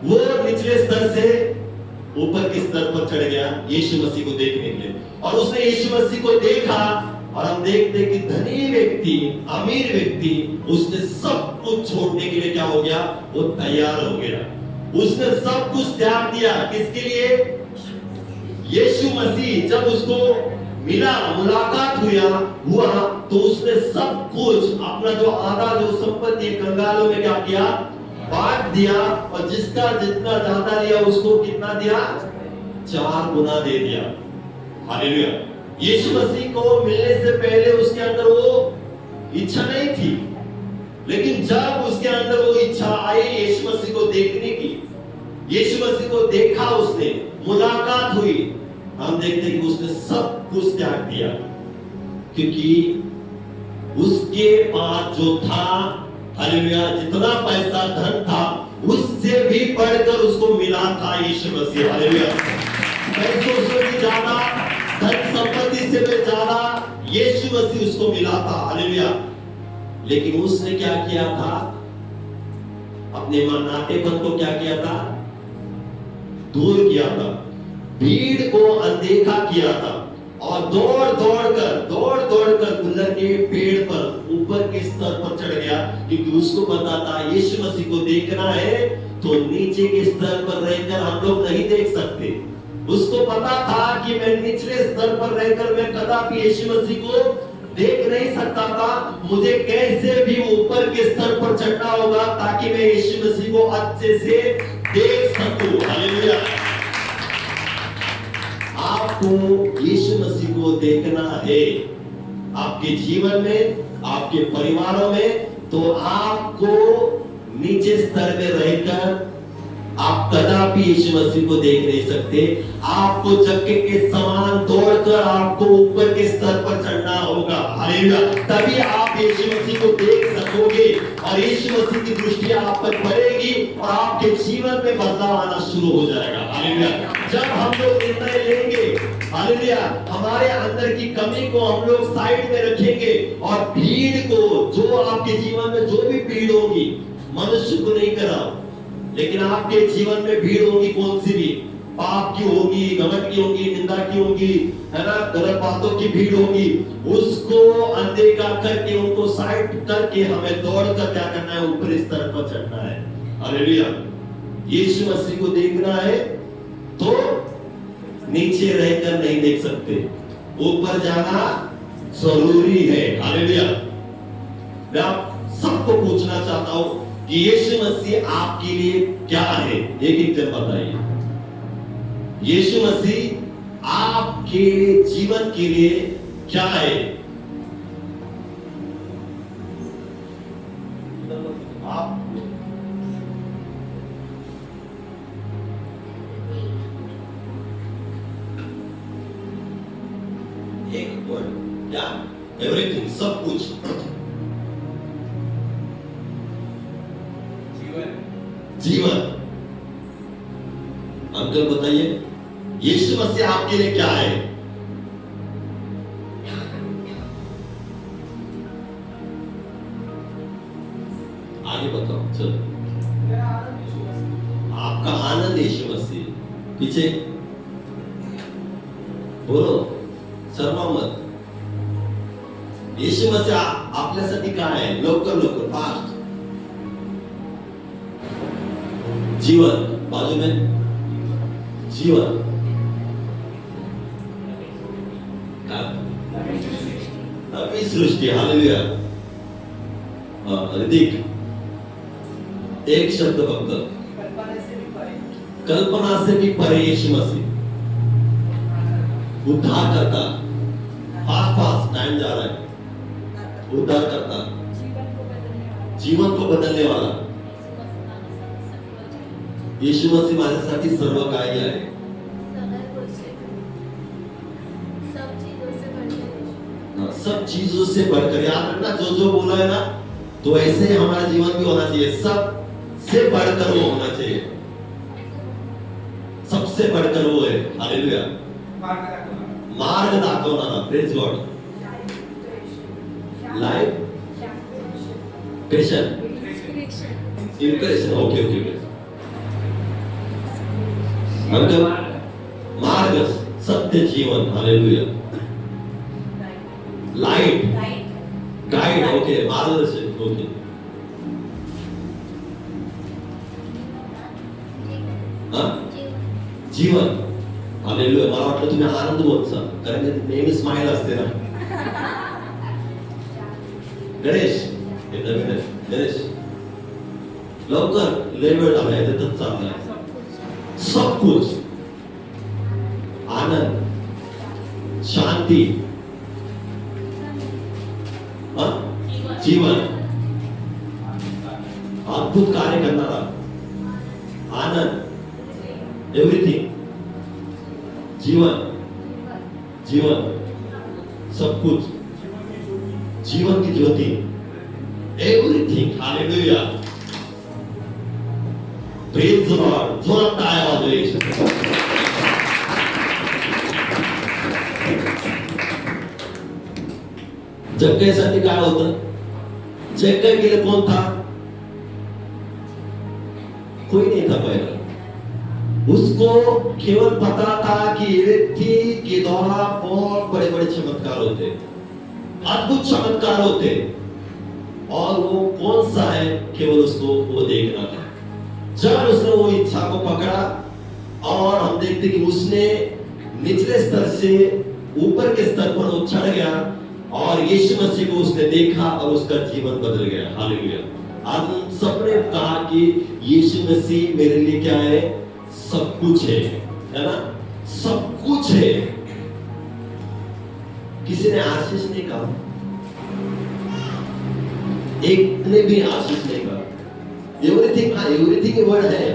वो निचले स्तर से ऊपर के स्तर पर चढ़ गया यीशु मसीह को देखने के लिए, और उसने यीशु मसीह को देखा, और हम देखते कि धनी व्यक्ति, अमीर व्यक्ति, उसने सब कुछ छोड़ने के लिए क्या हो गया? वो तैयार हो गया। उसने सब कुछ त्याग दिया। किसके लिए? यीशु मसीह जब उसको मिला, मुलाकात हुआ, तो उसने सब कुछ, अपना जो आधा जो संपत्ति कंगालों में क्या किया? बांट दिया, और जिसका जितना ज्यादा लिया उसको कितना दिया? 4 गुना दे दिया। हालेलुया। यीशु मसीह को मिलने से पहले उसके अंदर वो इच्छा नहीं थी, लेकिन जब उसके अंदर वो इच्छा आई यीशु मसीह को देखने की, यीशु मसीह को देखा, उसने मुलाकात हुई, हम देखते हैं कि उसने सब कुछ त्याग दिया, क्योंकि उसके पास जो था, हालेलुया, जितना पैसा धन था उससे भी बढ़कर उसको मिला था यीशु मसीह। हालेलुया। पैसों से भी ज्यादा, धन संपत्ति से भी ज्यादा यीशु मसीह उसको मिला था। हालेलुया। लेकिन उसने क्या किया था? अपने नातेपन को क्या किया था? दूर किया था, भीड़ को अनदेखा किया था, और दौड़ दौड़ कर गुलर के पेड़ पर ऊपर के स्तर पर चढ़ गया, क्योंकि उसको पता था यीशु मसीह को देखना है तो नीचे के स्तर पर रहकर हम लोग नहीं देख सकते। उसको पता था कि मैं निचले स्तर पर रहकर मैं कदापि यीशु मसीह को देख नहीं सकता था, मुझे कैसे भी ऊपर के स्तर पर चढ़ना होगा ताकि मैं यीशु मसीह को अच्छे से देख सकूं। हालेलुया। आपको यीशु मसीह को देखना है आपके जीवन में, आपके परिवारों में, तो आपको नीचे स्तर में रहकर आप कदापि यीशु मसीह को देख नहीं सकते। आपको चक्के के समान दौड़कर आपको ऊपर के स्तर पर चढ़ना होगा। हालेलुया। तभी आप यीशु मसीह को देख सकोगे और यीशु मसीह की दृष्टि आप पर पड़ेगी और आपके जीवन में बदलाव आना शुरू हो जाएगा। हालेलुया। जब हम लोग निर्णय लेंगे, हालेलुया, हमारे अंदर की कमी को हम लोग साइड में रखेंगे और भीड़ को, जो आपके जीवन में जो भी भीड़ होगी, मनुष्य को नहीं कराओ, लेकिन आपके जीवन में भीड़ होगी, कौन सी भी, पाप की होगी, घमंड की होगी, निंदा की होगी, है ना, गलत बातों की भीड़ होगी, उसको अनदेखा करके, उनको साइड करके हमें दौड़कर क्या करना है, ऊपरी स्तर पर चढ़ना है। हालेलुया। यीशु मसीह को देखना है तो नीचे रहकर नहीं देख सकते, ऊपर जाना जरूरी है। हालेलुया। मैं आप सबको पूछना चाहता हूं कि यीशु मसीह आपके लिए क्या है, एक जन बताइए। यीशु मसीह आपके जीवन के लिए क्या है? आप एक वर्ड या एवरीथिंग, सब कुछ। जीवन। अंकल बताइए, यीशु मसीह आपके लिए क्या है? आगे बताओ, चलो। आपका आनंद यीशु मसीह। पीछे बोलो, शर्मा मत। यीशु मसीह आपल्यासाठी काय आहे? लवकर लवकर, फास्ट। जीवन, बाजू में जीवन, नवी सृष्टि। हालेलुया। ऋतिक, एक शब्द फक्त, कल्पना से भी परे यीशु मसीह उद्धार करता। फास्ट फास्ट, टाइम जा रहा है। उद्धार करता, जीवन को बदलने वाला। यीशु मसीह माझ्यासाठी सर्व काही आहे। सब चीजों से बढ़कर, याद रखना, जो जो बोला है ना, तो ऐसे ही हमारा जीवन भी होना चाहिए। सब से बढ़कर वो होना चाहिए, सबसे बढ़कर वो है। हालेलुया। मार्ग दाखवणारा, praise God. Life, passion, impression. Okay okay okay. मतलब मार्ग, सत्य, जीवन। हालेलुया। Light, guide. ओके, मार्गदर्शन। ओके। जीवन। हालेलुया। मला वाटलं तुम्ही आनंद बोलता, कारण की नेहमी स्माइल असते ना। गणेश, हे नवीन आहे। गणेश, लवकर, लय वेळ झाला, याच्यातच चाललाय। सब कुछ, आनंद, शांति, जीवन, अद्भुत कार्य करणारा, आनंद, एवरीथिंग, जीवन, जीवन, सब कुछ, जीवन की ज्योति, everything. Hallelujah. Praise the lord. जोरात टाळ्या वाजवा। जग्गेसाठी काय होतं? जग्गे के लिए कौन था? कोई नहीं था पहले। उसको केवल पता था कि ये व्यक्ति के द्वारा बहुत बड़े बड़े चमत्कार होते, अद्भुत चमत्कार होते, और वो कौन सा है, केवल उसको वो देखना था। जब उसने वो इच्छा को पकड़ा, और हम देखते कि उसने निचले स्तर से ऊपर के स्तर पर वो चढ़ गया और यीशु मसीह को उसने देखा और उसका जीवन बदल गया। हालेलुया। आज हम सबने कहा कि यीशु मसीह मेरे लिए क्या है? सब कुछ है ना? सब कुछ है। किसी ने आशीष नहीं कहा, एक ने भी आशीष नहीं कहा। एवरीथिंग ये वर्ड है,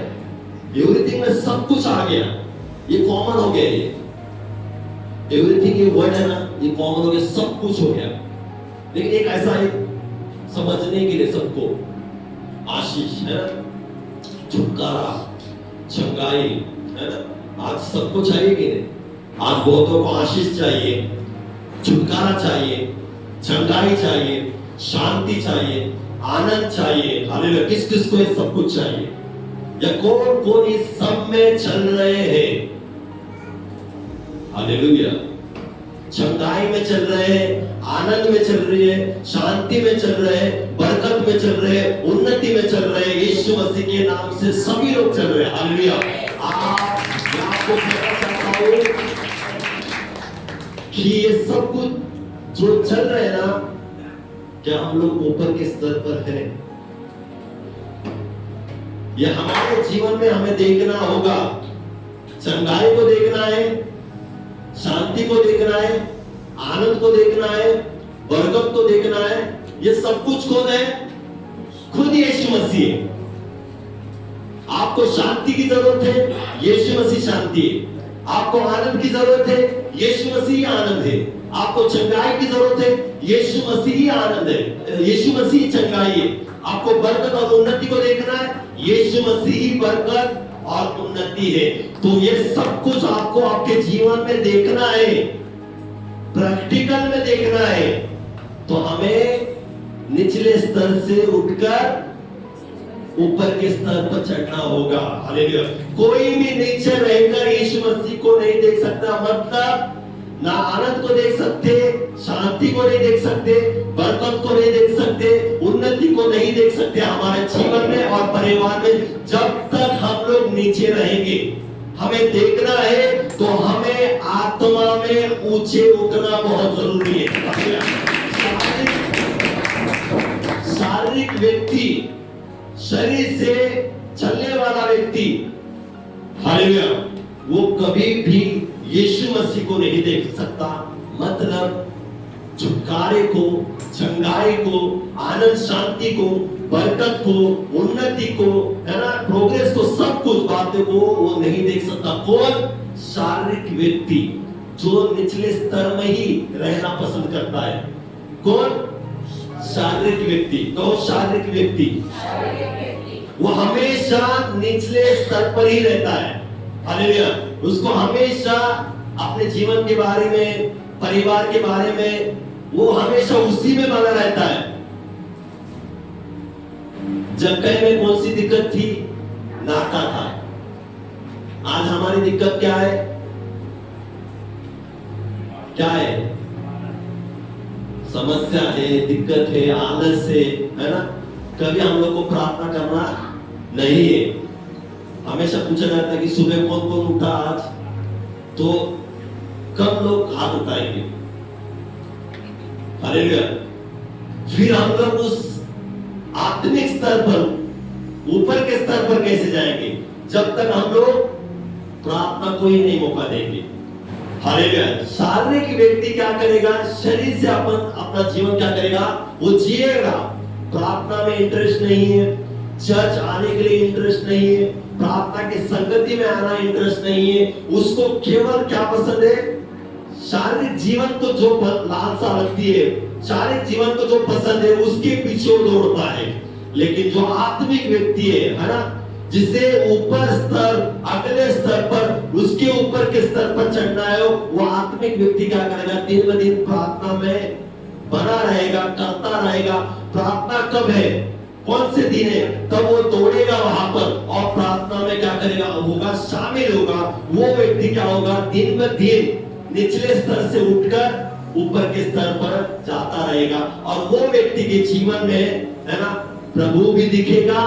एवरीथिंग में सब कुछ आ गया, ये कॉमन हो गया। ये एवरीथिंग ये वर्ड है ना, ये कॉमन हो गया, सब कुछ हो गया। लेकिन एक ऐसा है समझने के लिए सबको आशीष है ना, छुटकारा, चंगाई है ना, आज सबको चाहिए कि नहीं? आज बहुतों को आशीष चाहिए, छुटकारा चाहिए, चंगाई चाहिए, शांति चाहिए, आनंद चाहिए। हालेलुया। किस किस को ये सब कुछ चाहिए? या कौन कौन इस सब में चल रहे हैं? हालेलुया। चंगाई में चल रहे हैं, आनंद में चल रही है, शांति में चल रहे हैं, बरकत में चल रहे हैं, उन्नति में चल रहे हैं। यीशु मसीह के नाम से सभी लोग चल रहे हैं। हालेलुया। आपको कहना चाहता हूं कि ये सब कुछ जो चल रहे हैं ना, क्या हम लोग ऊपर के स्तर पर हैं? ये हमारे जीवन में हमें देखना होगा। चंगाई को देखना है, शांति को देखना है, आनंद को देखना है, बरकत को देखना है। ये सब कुछ कौन है? खुद यीशु मसीह है। आपको शांति की जरूरत है, यीशु मसीह शांति है। आपको आनंद की जरूरत है, यीशु मसीह आनंद है। आपको चंगाई की जरूरत है, यीशु मसीह ही आनंद है, यीशु मसीह चंगाई है। आपको बरकत और उन्नति को देखना है, यीशु मसीह ही बरकत और उन्नति है। तो ये सब कुछ आपको आपके जीवन में देखना है, प्रैक्टिकल में देखना है। तो हमें निचले स्तर से उठकर ऊपर के स्तर पर चढ़ना होगा। हालेलुया। कोई भी नीचे रहकर यीशु मसीह को नहीं देख सकता, मतलब ना आनंद को देख सकते, शांति को नहीं देख सकते, बरकत को नहीं देख सकते, उन्नति को नहीं देख सकते हमारे जीवन में और परिवार में। जब तक हम लोग नीचे रहेंगे, हमें देखना है तो हमें आत्मा में ऊंचे उठना बहुत जरूरी है। शारीरिक व्यक्ति, शरीर से चलने वाला व्यक्ति, हालेलुया, वो कभी भी यीशु मसीह को नहीं देख सकता। मतलब छुटकारे को, चंगाई को, आनंद शांति को, बरकत को, उन्नति को, है ना, प्रोग्रेस को, सब कुछ बातें को वो नहीं देख सकता। कौन? शारीरिक व्यक्ति जो निचले स्तर में ही रहना पसंद करता है। कौन? शारीरिक व्यक्ति। तो शारीरिक व्यक्ति वो हमेशा निचले स्तर पर ही रहता है। हालेलुया। उसको हमेशा अपने जीवन के बारे में, परिवार के बारे में, वो हमेशा उसी में बना रहता है। जक्कई में कौन सी दिक्कत थी? नाता था। आज हमारी दिक्कत क्या है? क्या है? समस्या है, दिक्कत है, आलस है ना? कभी हम लोग को प्रार्थना करना नहीं है। हमेशा पूछा जाता है कि सुबह कौन कौन उठा आज, तो कम लोग हाथ उठाएंगे। हालेलुया। फिर हम लोग उस आत्मिक स्तर पर, ऊपर के स्तर पर कैसे जाएंगे? जब तक हम लोग प्रार्थना को ही नहीं मौका देंगे। हालेलुया। शारीरिक व्यक्ति क्या करेगा? शरीर से अपना जीवन क्या करेगा? वो जिएगा। प्रार्थना में इंटरेस्ट नहीं है, चर्च आने के लिए इंटरेस्ट नहीं है, प्रार्थना की संगति में आना इंटरेस्ट नहीं है। उसको केवल क्या पसंद है? शारीरिक जीवन को जो लालसा लगती है, शारीरिक जीवन को जो पसंद है, उसके पीछे वो दौड़ता है। लेकिन जो आत्मिक व्यक्ति है ना, जिसे ऊपर स्तर, अगले स्तर पर, उसके ऊपर के स्तर पर चढ़ना है, वो आत्मिक व्यक्ति क्या करेगा? दिन ब दिन प्रार्थना में बना रहेगा, करता रहेगा। प्रार्थना कब है, कौन से दिन है, तब वो दौड़ेगा वहां पर और प्रार्थना में क्या करेगा? होगा, शामिल होगा। वो व्यक्ति क्या होगा? दिन ब दिन निचले स्तर से उठकर ऊपर के स्तर पर जाता रहेगा। और वो व्यक्ति के जीवन में, है ना, प्रभु भी दिखेगा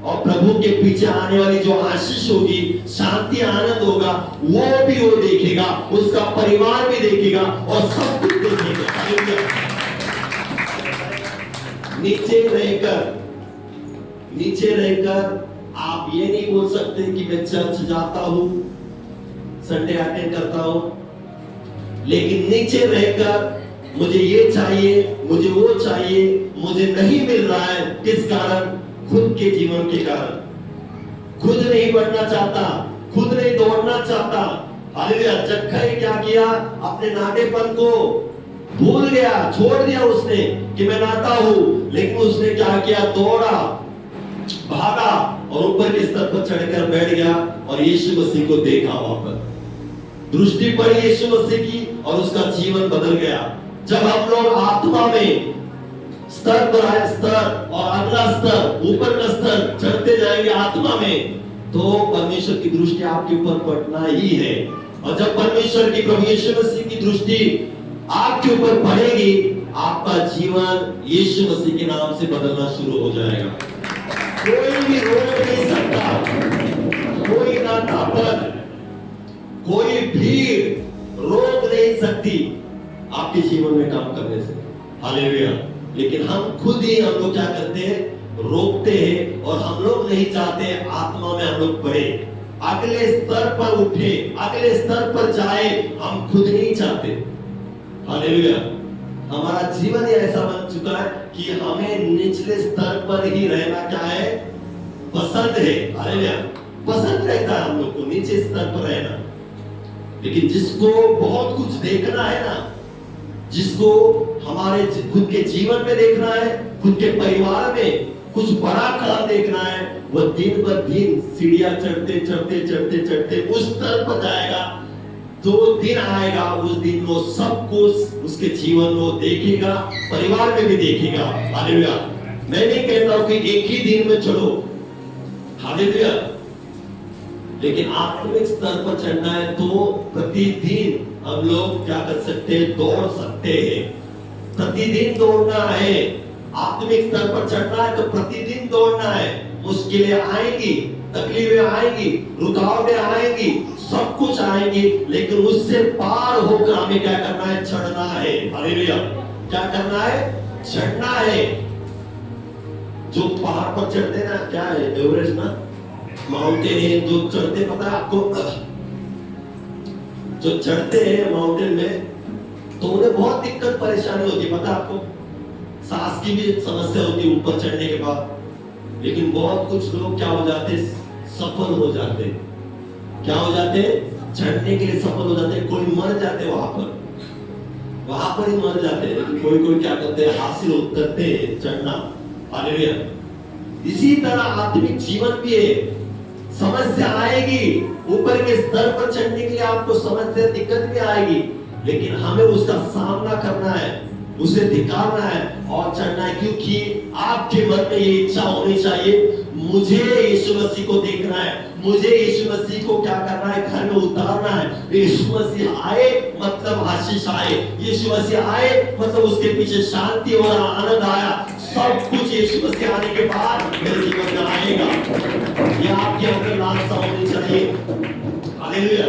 और प्रभु के पीछे आने वाली जो आशीष होगी, शांति, आनंद होगा, वो भी वो देखेगा, उसका परिवार भी देखेगा और सब कुछ देखेगा। हालेलुया। नीचे रहकर आप ये नहीं बोल सकते कि मैं चर्च जाता हूं, संडे अटेंड करता हूं, लेकिन नीचे रहकर मुझे ये चाहिए, मुझे वो चाहिए, मुझे नहीं मिल रहा है। किस कारण? खुद के जीवन के कारण। खुद नहीं बढ़ना चाहता, खुद नहीं दौड़ना चाहता। हालेलुया। जक्कई क्या किया? अपने नाटेपन को भूल गया, छोड़ दिया उसने कि मैं नाटा हूं, लेकिन उसने क्या किया? दौड़ा, भागा और ऊपर के स्तर पर चढ़कर बैठ गया और यीशु मसीह को देखा। वहां पर दृष्टि पड़ी यीशु मसीह की और उसका जीवन बदल गया। जब हम लोग आत्मा में स्तर पर आए, स्तर और अगला स्तर, ऊपर का स्तर चढ़ते जाएंगे आत्मा में, तो परमेश्वर की दृष्टि आपके ऊपर पड़ना ही है। और जब परमेश्वर की, प्रभु यीशु मसीह की दृष्टि आपके ऊपर पड़ेगी, आपका जीवन यीशु मसीह के नाम से बदलना शुरू हो जाएगा। कोई भी रोक नहीं सकता, कोई नाटापन, कोई भीड़ रोक नहीं सकती आपके जीवन में काम करने से। हालेलुया। लेकिन हम खुद ही, हम लोग क्या करते हैं? रोकते हैं और हम लोग नहीं चाहते आत्मा में हम लोग बढ़े, अगले स्तर पर उठे, अगले स्तर पर जाए, हम खुद नहीं चाहते। हालेलुया। हमारा जीवन ही ऐसा बन चुका है कि हमें निचले स्तर पर ही रहना क्या है? पसंद है। हालेलुया। पसंद रहता है हम लोग को नीचे स्तर पर रहना। लेकिन जिसको बहुत कुछ देखना है ना, जिसको हमारे खुद के जीवन में देखना है, खुद के परिवार में कुछ बड़ा काम देखना है, वो दिन ब दिन सीढ़ियां चढ़ते चढ़ते चढ़ते चढ़ते उस स्तर पर जाएगा। तो दिन आएगा, उस दिन वो सब कुछ उसके जीवन में देखेगा, परिवार में भी देखेगा। हालेलुया। मैं नहीं कहता हूं कि एक ही दिन में चलो, हालेलुया, लेकिन आत्मिक स्तर पर चढ़ना है तो प्रतिदिन हम लोग क्या कर सकते हैं? दौड़ सकते हैं। प्रतिदिन दौड़ना है। आत्मिक स्तर पर चढ़ना है तो प्रतिदिन दौड़ना है। मुश्किलें आएंगी, तकलीफें आएंगी, रुकावटें आएंगी, सब कुछ आएंगी, लेकिन उससे पार होकर हमें क्या करना है? चढ़ना है। हालेलुया। क्या करना है? चढ़ना है। जो पहाड़ पर चढ़ते ना, क्या है? एवरेस्ट ना, माउंटेन है, जो चढ़ते, पता है आपको, जो चढ़ते हैं माउंटेन में तो उन्हें बहुत दिक्कत परेशानी होती है, पता है आपको? सांस की भी समस्या होती है ऊपर चढ़ने के बाद। लेकिन बहुत कुछ लोग क्या हो जाते? सफल हो जाते। क्या हो जाते? चढ़ने के लिए सफल हो जाते। कोई मर जाते वहां पर ही मर जाते। लेकिन कोई कोई क्या करते हैं? हासिल करते हैं चढ़ना। हालेलुया। इसी तरह आत्मिक जीवन भी है। समस्या आएगी, ऊपर के स्तर पर चढ़ने के लिए आपको समस्या, दिक्कत भी आएगी, लेकिन हमें उसका सामना करना है, उसे दिखाना है और चढ़ना है। क्योंकि आपके मन में ये इच्छा होनी चाहिए, मुझे यीशु मसीह को देखना है, मुझे यीशु मसीह को क्या करना है? घर में उतारना है। यीशु मसीह आए मतलब आशीष आए, यीशु मसीह आए मतलब उसके पीछे शांति और आनंद आया। सब कुछ यीशु मसीह आने के बाद मेरे जीवन में आएगा। ये आपके अंदर लालसा होनी चाहिए। हालेलुया।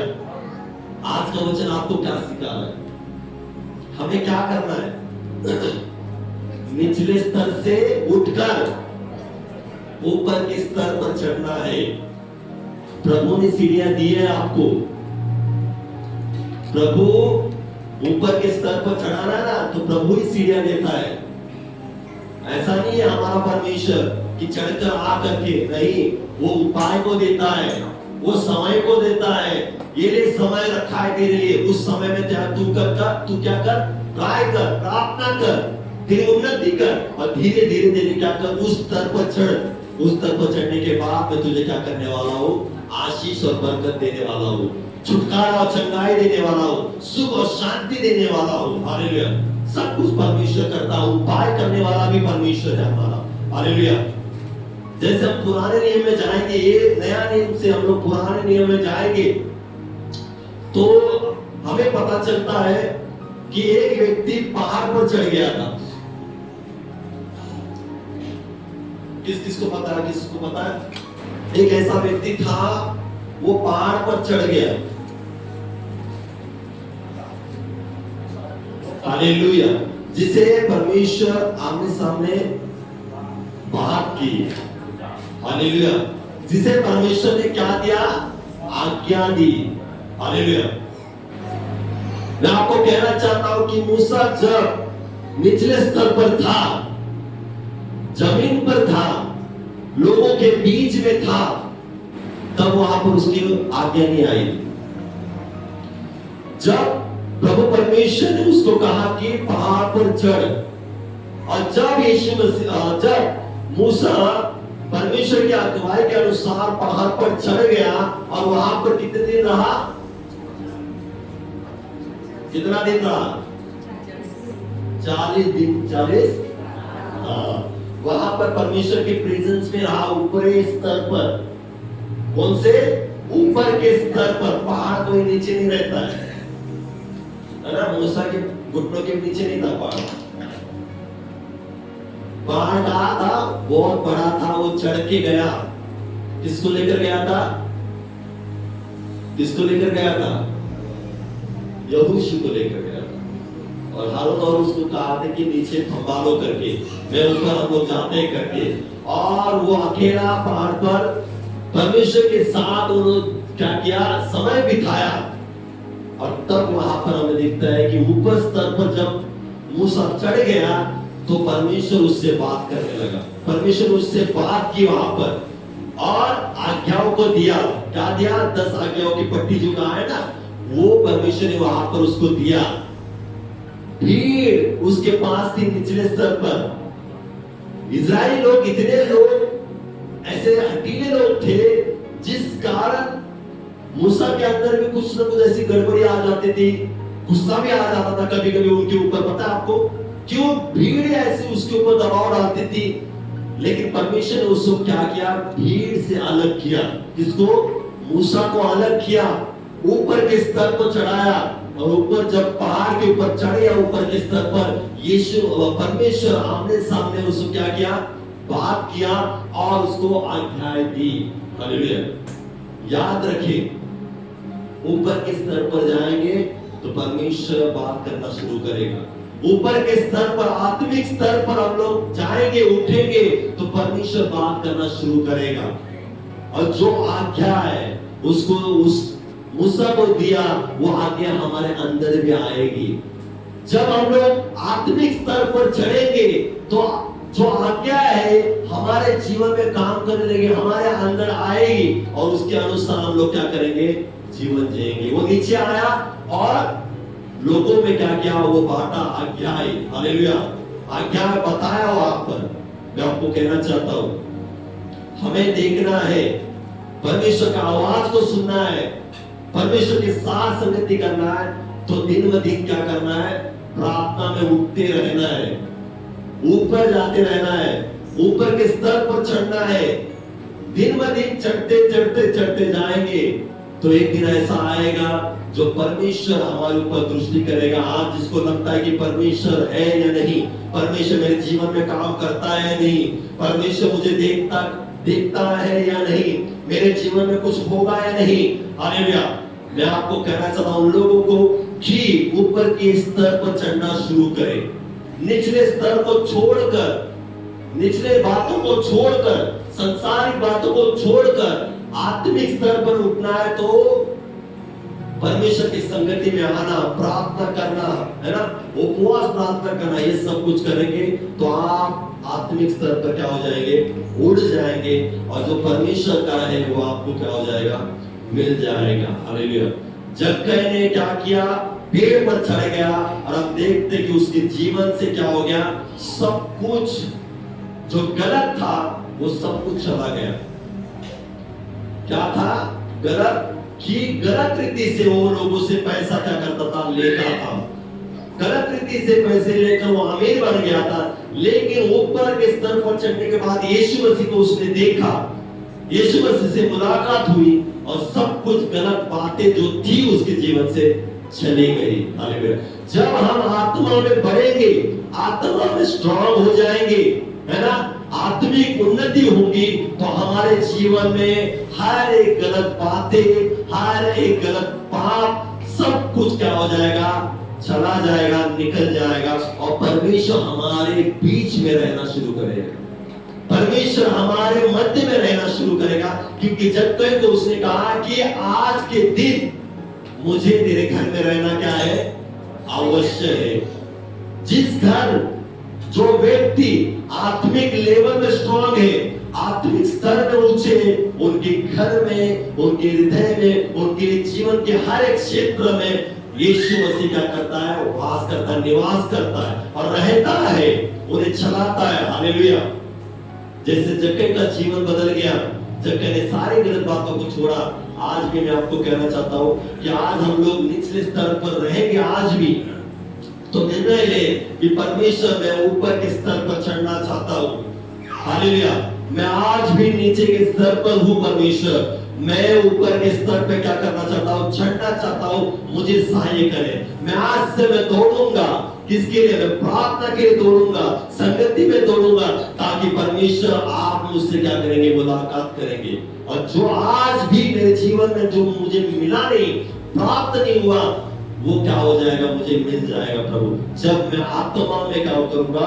आज का वचन आपको क्या सिखा रहा है? हमें क्या करना है? निचले स्तर से उठकर ऊपर के स्तर पर चढ़ना है। प्रभु ने सीढ़ियां दी है आपको। प्रभु ऊपर के स्तर पर चढ़ाना है ना, तो प्रभु ही सीढ़ियां देता है। ऐसा नहीं है हमारा परमेश्वर कि चढ़कर आ करके, नहीं, वो उपाय को देता है, वो समय को देता है। ये ले समय रखा है तेरे लिए, उस समय में तू क्या कर? ट्राई कर, प्रार्थना कर, तेरी उन्नति कर और धीरे धीरे धीरे क्या कर? उस स्तर पर चढ़। उस स्तर पर चढ़ने के बाद मैं तुझे क्या करने वाला हूँ? आशीष और बरकत देने वाला हूँ, छुटकारा और चंगाई देने वाला हूँ, सुख और शांति देने वाला हूँ। हालेलुया। सब कुछ परमेश्वर करता हूँ, उपाय करने वाला भी परमेश्वर है हमारा। हालेलुया। जैसे हम पुराने नियम में जाएंगे, ये नया नियम से हम लोग पुराने नियम में जाएंगे, तो हमें पता चलता है कि एक व्यक्ति पहाड़ पर चढ़ गया था। किस किस को पता है, किसको पता है? एक ऐसा व्यक्ति था, वो पहाड़ पर चढ़ गया। हालेलुया। जिसे परमेश्वर आमने सामने बात की। हालेलुया। जिसे परमेश्वर ने क्या दिया? आज्ञा दी। हालेलुया। मैं आपको कहना चाहता हूं कि मूसा जब निचले स्तर पर था, जमीन पर था, लोगों के बीच में था, तब वहां पर उसकी आज्ञा नहीं आई। जब प्रभु परमेश्वर ने उसको कहा कि पहाड़ पर चढ़, और जब मूसा परमेश्वर की अगुवाई के अनुसार पहाड़ पर चढ़ गया और वहां पर कितने दिन रहा? कितना दिन रहा? 40 दिन। 40 वहां पर परमेश्वर के प्रेजेंस में रहा, ऊपरी स्तर पर। कौन से? ऊपर के स्तर पर। पहाड़ कोई नीचे नहीं रहता है ना? मूसा के घुटनों के नीचे नहीं था पहाड़। पहाड़ कहा था, बहुत बड़ा था, वो चढ़ के गया। किसको लेकर गया था? किसको लेकर गया था? यहोशू को लेकर गया था। और हारून और उसको कहा था कि नीचे संभालो करके, मैं ऊपर हम लोग जाते हैं करके। और वो अकेला पहाड़ पर परमेश्वर के साथ उन्होंने क्या किया? समय बिताया। और तब वहां पर हमें दिखता है कि ऊपर स्तर पर जब मूसा चढ़ गया तो परमेश्वर उससे बात करने लगा। परमेश्वर उससे बात की वहां पर, और आज्ञाओं को दिया। क्या दिया? 10 आज्ञाओं की पट्टी जो कहा है ना, वो परमेश्वर ने वहां पर उसको दिया। भीड़ उसके पास थी निचले स्तर पर। इजरायली लोग, इतने लोग ऐसे हटीले लोग थे, जिस कारण मूसा के अंदर भी कुछ ना कुछ ऐसी गड़बड़ी आ जाती थी, गुस्सा भी आ जाता था कभी कभी उनके ऊपर। पता है आपको क्यों? भीड़ ऐसी उसके ऊपर दबाव डालती थी। लेकिन परमेश्वर ने उसको क्या किया? भीड़ से अलग किया। किसको? मूसा को अलग किया, ऊपर के स्तर पर चढ़ाया। और ऊपर जब पहाड़ के ऊपर चढ़े या ऊपर के स्तर पर यीशु परमेश्वर आमने सामने उसको क्या किया? बात किया और उसको आज्ञाएं दी। हालेलुया। याद रखिए, ऊपर के स्तर पर जाएंगे तो परमेश्वर बात करना शुरू करेगा। ऊपर के स्तर पर, आत्मिक स्तर पर हम लोग जाएंगे, उठेंगे तो परमेश्वर बात करना शुरू करेगा। और जो आज्ञा है उसको उस मूसा को दिया, वो आज्ञा हमारे अंदर भी आएगी। जब हम लोग आत्मिक स्तर पर चढ़ेंगे तो जो आज्ञा है हमारे जीवन में काम करने लगे, हमारे अंदर आएगी, और उसके अनुसार हम लोग क्या करेंगे? जीवन जिएंगे। वो नीचे आया और लोगों में क्या किया? वो बांटा आज्ञाएं। हालेलुया। आज्ञा बताया वहां पर। मैं आपको कहना चाहता हूं, हमें देखना है, परमेश्वर का आवाज को सुनना है, परमेश्वर के साथ संगति करना है, तो दिन ब दिन क्या करना है? प्रार्थना में उठते रहना है, ऊपर जाते रहना है, ऊपर के स्तर पर चढ़ना है। दिन ब दिन चढ़ते चढ़ते चढ़ते जाएंगे तो एक दिन ऐसा आएगा जो परमेश्वर हमारे ऊपर दृष्टि करेगा। आज जिसको लगता है कि परमेश्वर है या नहीं, परमेश्वर मेरे जीवन में काम करता है या नहीं, परमेश्वर मुझे देखता है या नहीं, मेरे जीवन में कुछ होगा या नहीं। हालेलुया। मैं आपको कहना चाहता हूं, लोगों को कि ऊपर के स्तर पर चढ़ना शुरू करें। निचले स्तर को छोड़कर, निचले बातों को छोड़कर, संसारिक बातों को छोड़कर आत्मिक स्तर पर उठना है तो परमेश्वर की संगति में आना, प्रार्थना करना, है ना, उपवास प्रार्थना करना, ये सब कुछ करेंगे तो आप आत्मिक स्तर पर क्या हो जाएंगे? उड़ जाएंगे। और जो परमेश्वर का है वो आपको क्या हो जाएगा? मिल जाएगा। हालेलुया। जक्कई ने क्या किया? पेड़ पर चढ़ गया, और हम देखते कि उसके जीवन से क्या हो गया? सब कुछ जो गलत था वो सब कुछ चला गया। क्या था? गलत कि गलत रीति से वो लोगों से पैसा क्या करता था? लेता था। गलत रीति से पैसे लेकर वो अमीर बन गया था। लेकिन ऊपर के स्तर पर चढ़ने के बाद यीशु मसीह को उसने देखा, यीशु मसीह से मुलाकात हुई, और सब कुछ गलत बातें जो थी उसके जीवन से चली गई। हालेलुया। जब हम आत्मा में बढ़ेंगे, आत्मा में स्ट्रांग हो जाएंगे, है ना, आत्मिक उन्नति होगी तो हमारे जीवन में हर एक गलत बातें, हर एक गलत पाप, सब कुछ क्या हो जाएगा, चला जाएगा, निकल जाएगा और परमेश्वर हमारे बीच में रहना शुरू करेगा। परमेश्वर हमारे मध्य में रहना शुरू करेगा, क्योंकि जब तक तो उसने कहा कि आज के दिन मुझे तेरे घर में रहना क्या है, अवश्य है। जिस घर, जो व्यक्ति आत्मिक लेवल में स्ट्रांग है, आत्मिक स्तर में ऊंचे हैं, उनके घर में, उनके हृदय में, उनके जीवन के हर एक क्षेत्र में यीशु मसीह क्या करता है, वास करता है, निवास करता है और रहता है, उन्हें चलाता है। हालेलुया। जैसे जक्कई का जीवन बदल गया, जक्कई ने सारी गलत बातों को छोड़ा। आज भी मैं आपको कहना चाहता हूं कि आज हम लोग निचले स्तर पर रहेंगे, आज भी तो निर्णय ले कि परमेश्वर मैं ऊपर के स्तर पर चढ़ना चाहता हूं। हालेलुया। मैं आज भी नीचे के स्तर पर हूं, परमेश्वर मैं ऊपर के स्तर पे क्या करना चाहता हूं, चढ़ना चाहता हूं, मुझे सहाय करें। मैं आज से मैं दौड़ूंगा, किसके लिए, मैं प्रार्थना के लिए दौड़ूंगा, संगति में दौड़ूंगा, ताकि परमेश्वर आप मुझसे क्या करेंगे, मुलाकात करेंगे। और जो आज भी मेरे जीवन में जो मुझे मिला नहीं, प्राप्त नहीं हुआ, वो क्या हो जाएगा, मुझे मिल जाएगा प्रभु, जब मैं आत्मा में क्या करूंगा,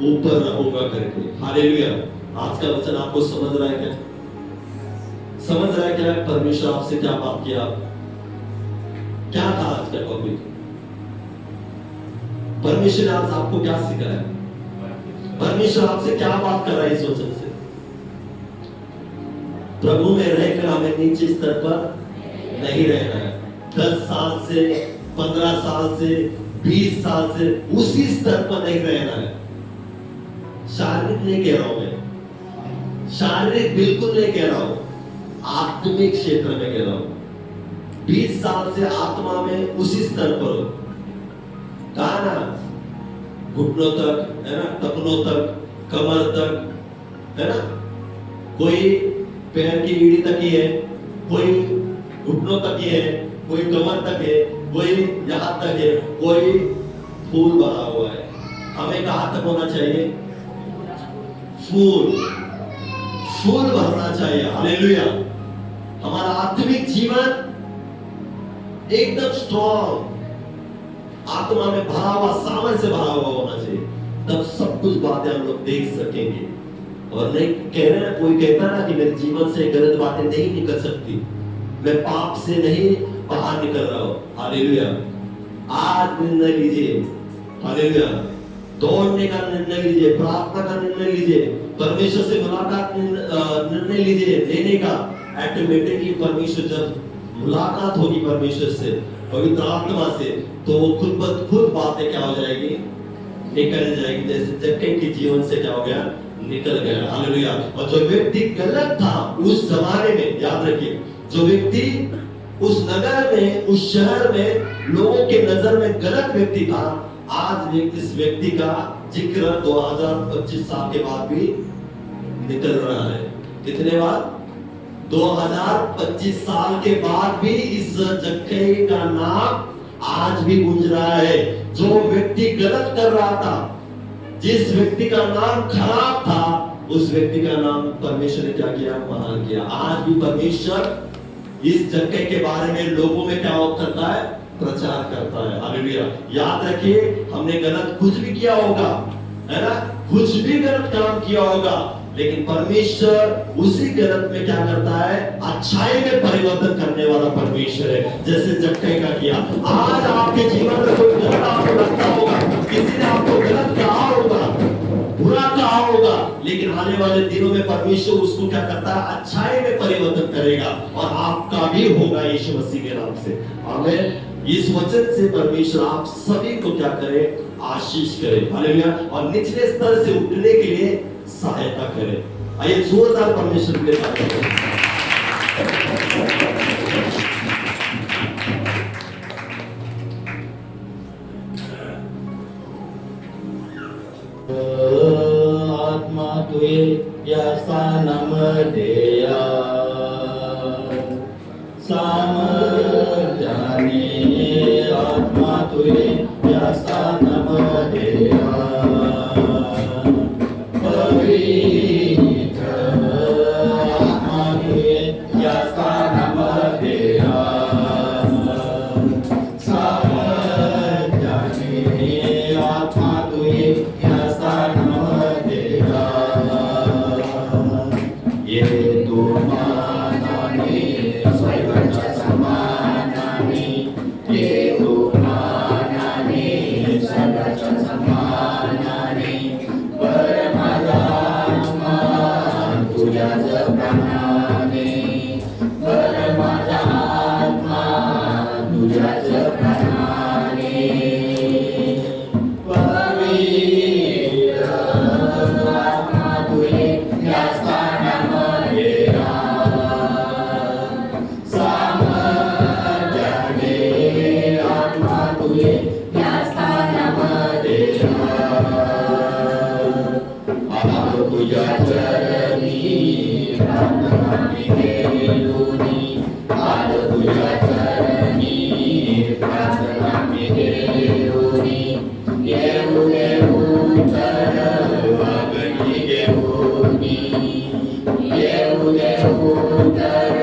ऊपर रहूंगा करके। हालेलुया। आज का वचन आपको समझ रहा है क्या, समझ रहा है क्या, परमेश्वर आपसे क्या बात किया, क्या था आज का टॉपिक, परमेश्वर ने आज आपको क्या सिखाया, परमेश्वर आपसे क्या बात कर रहा है इस वचन से। प्रभु में रहकर हमें नीचे स्तर पर नहीं रहना है। 10 साल से, 15 साल से, 20 साल से उसी स्तर पर नहीं रहना है। शारीरिक नहीं कह रहा हूं मैं, शारीरिक बिल्कुल नहीं कह रहा हूं, आत्मिक क्षेत्र में कह रहा हूं। 20 साल से आत्मा में उसी स्तर पर हो, कहा ना, घुटनों तक है ना, टखनों तक, कमर तक है ना, कोई पैर की एड़ी तक ही है, कोई घुटनों तक ही है, कोई कमर तक है, कोई यहां तक है, कोई फूल बना हुआ है। हमें कहां तक होना चाहिए, फूल भरना चाहिए। हालेलुया। हमारा आत्मिक जीवन एकदम स्ट्रॉन्ग, आत्मा में भरा हुआ, सामर्थ्य से भरा हुआ होना चाहिए, तब सब कुछ बातें हम लोग देख सकेंगे। और नहीं कह रहे ना, कोई कहता ना कि मेरे जीवन से गलत बातें नहीं निकल सकती, मैं पाप से नहीं बाहर निकल रहा हूं। हालेलुया। आज निर्णय लीजिए, हालेलुया, दौड़ने का निर्णय लीजिए, प्रार्थना का निर्णय लीजिए, परमेश्वर से मुलाकात निर्णय लीजिए लेने का। ऑटोमेटिकली परमेश्वर, जब मुलाकात होगी परमेश्वर से, पवित्र आत्मा से, तो वो खुद ब खुद बातें क्या हो जाएगी, निकल जाएगी। जैसे जक्कई के जीवन से क्या हो गया, निकल गया। हालेलुया। और जो व्यक्ति गलत था उस जमाने में, याद रखिए, जो व्यक्ति उस नगर में, उस शहर में लोगों के नजर में गलत व्यक्ति था, आज इस व्यक्ति का जिक्र 2025 साल के बाद भी निकल रहा है। कितने बाद, 2025 साल के बाद भी इस जक्कई का नाम आज भी गूंज रहा है। जो व्यक्ति गलत कर रहा था, जिस व्यक्ति का नाम खराब था, उस व्यक्ति का नाम परमेश्वर ने क्या किया, महान किया। आज भी परमेश्वर इस जक्कई के बारे में लोगों में क्या करता है, प्रचार करता है। हालेलुया। याद रखिए, हमने गलत कुछ भी किया होगा, है ना, कुछ भी गलत काम किया होगा, लेकिन परमेश्वर उसी गलत में क्या करता है, अच्छाई में परिवर्तन करने वाला परमेश्वर है। जैसे जक्कई का किया। आज आपके जीवन में कोई गलत आपको लगता होगा, किसी ने आपको गलत कहा होगा, बुरा कहा होगा, लेकिन आने वाले दिनों में परमेश्वर उसको क्या करता है, अच्छाई में परिवर्तन करेगा और आपका भी होगा यीशु मसीह के नाम से। आमीन। इस वचन से परमेश्वर आप सभी को क्या करे, आशीष करे। हालेलुया। और निचले स्तर से उठने के लिए सहायता करे। आइए जोरदार परमेश्वर के लिए आत्मा तुये व्यसनमध्येया सामर्थ्याने आत्मा तुये व्यसनमध्येया पवित्र या स्थानामध्ये या सामर्थ्याने आत्मा तू ये या स्थानामध्ये या येतो मानाने स्वर्गाच्या समानाने येतो मानाने स्वर्गाच्या समानाने बर माझा आत्मा तुझ्याच प्राणाने बर माझा आत्मा तुझ्याच प्राणाने पवित्र आत्मा तुझे या स्थानामध्ये या सामर्थ्याने आत्मा तुझे या स्थानामध्ये या आलो तुझ्या चरणी प्रार्थना मी केलोनी आलो तुझ्या चरणी प्रार्थना मी केलोनी येऊ देऊ तर अग्नी घेऊनी येऊ देऊ तर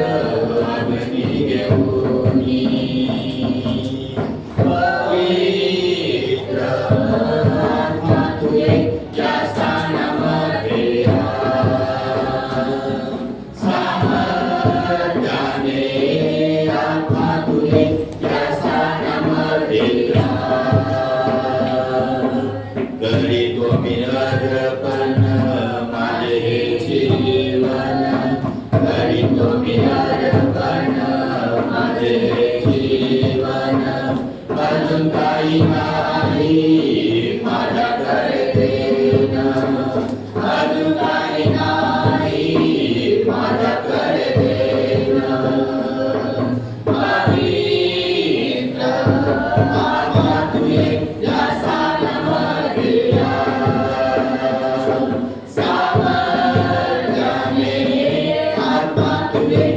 अग्नी घेऊनी पवित्र आत्मा तुझे या स्थानामध्ये या सामर्थ्याने आत्मा तुझे या स्थानामध्ये या करीतो मी अर्पण माझे हे जीवन करीतो मी अर्पण माझे हे जीवन अजून काही नाही माझ्याकडे देणं अजून काही नाही माझ्याकडे देणं पवित्र आत्मा तुझे या स्थानामध्ये या सामर्थ्याने आत्मा तुझे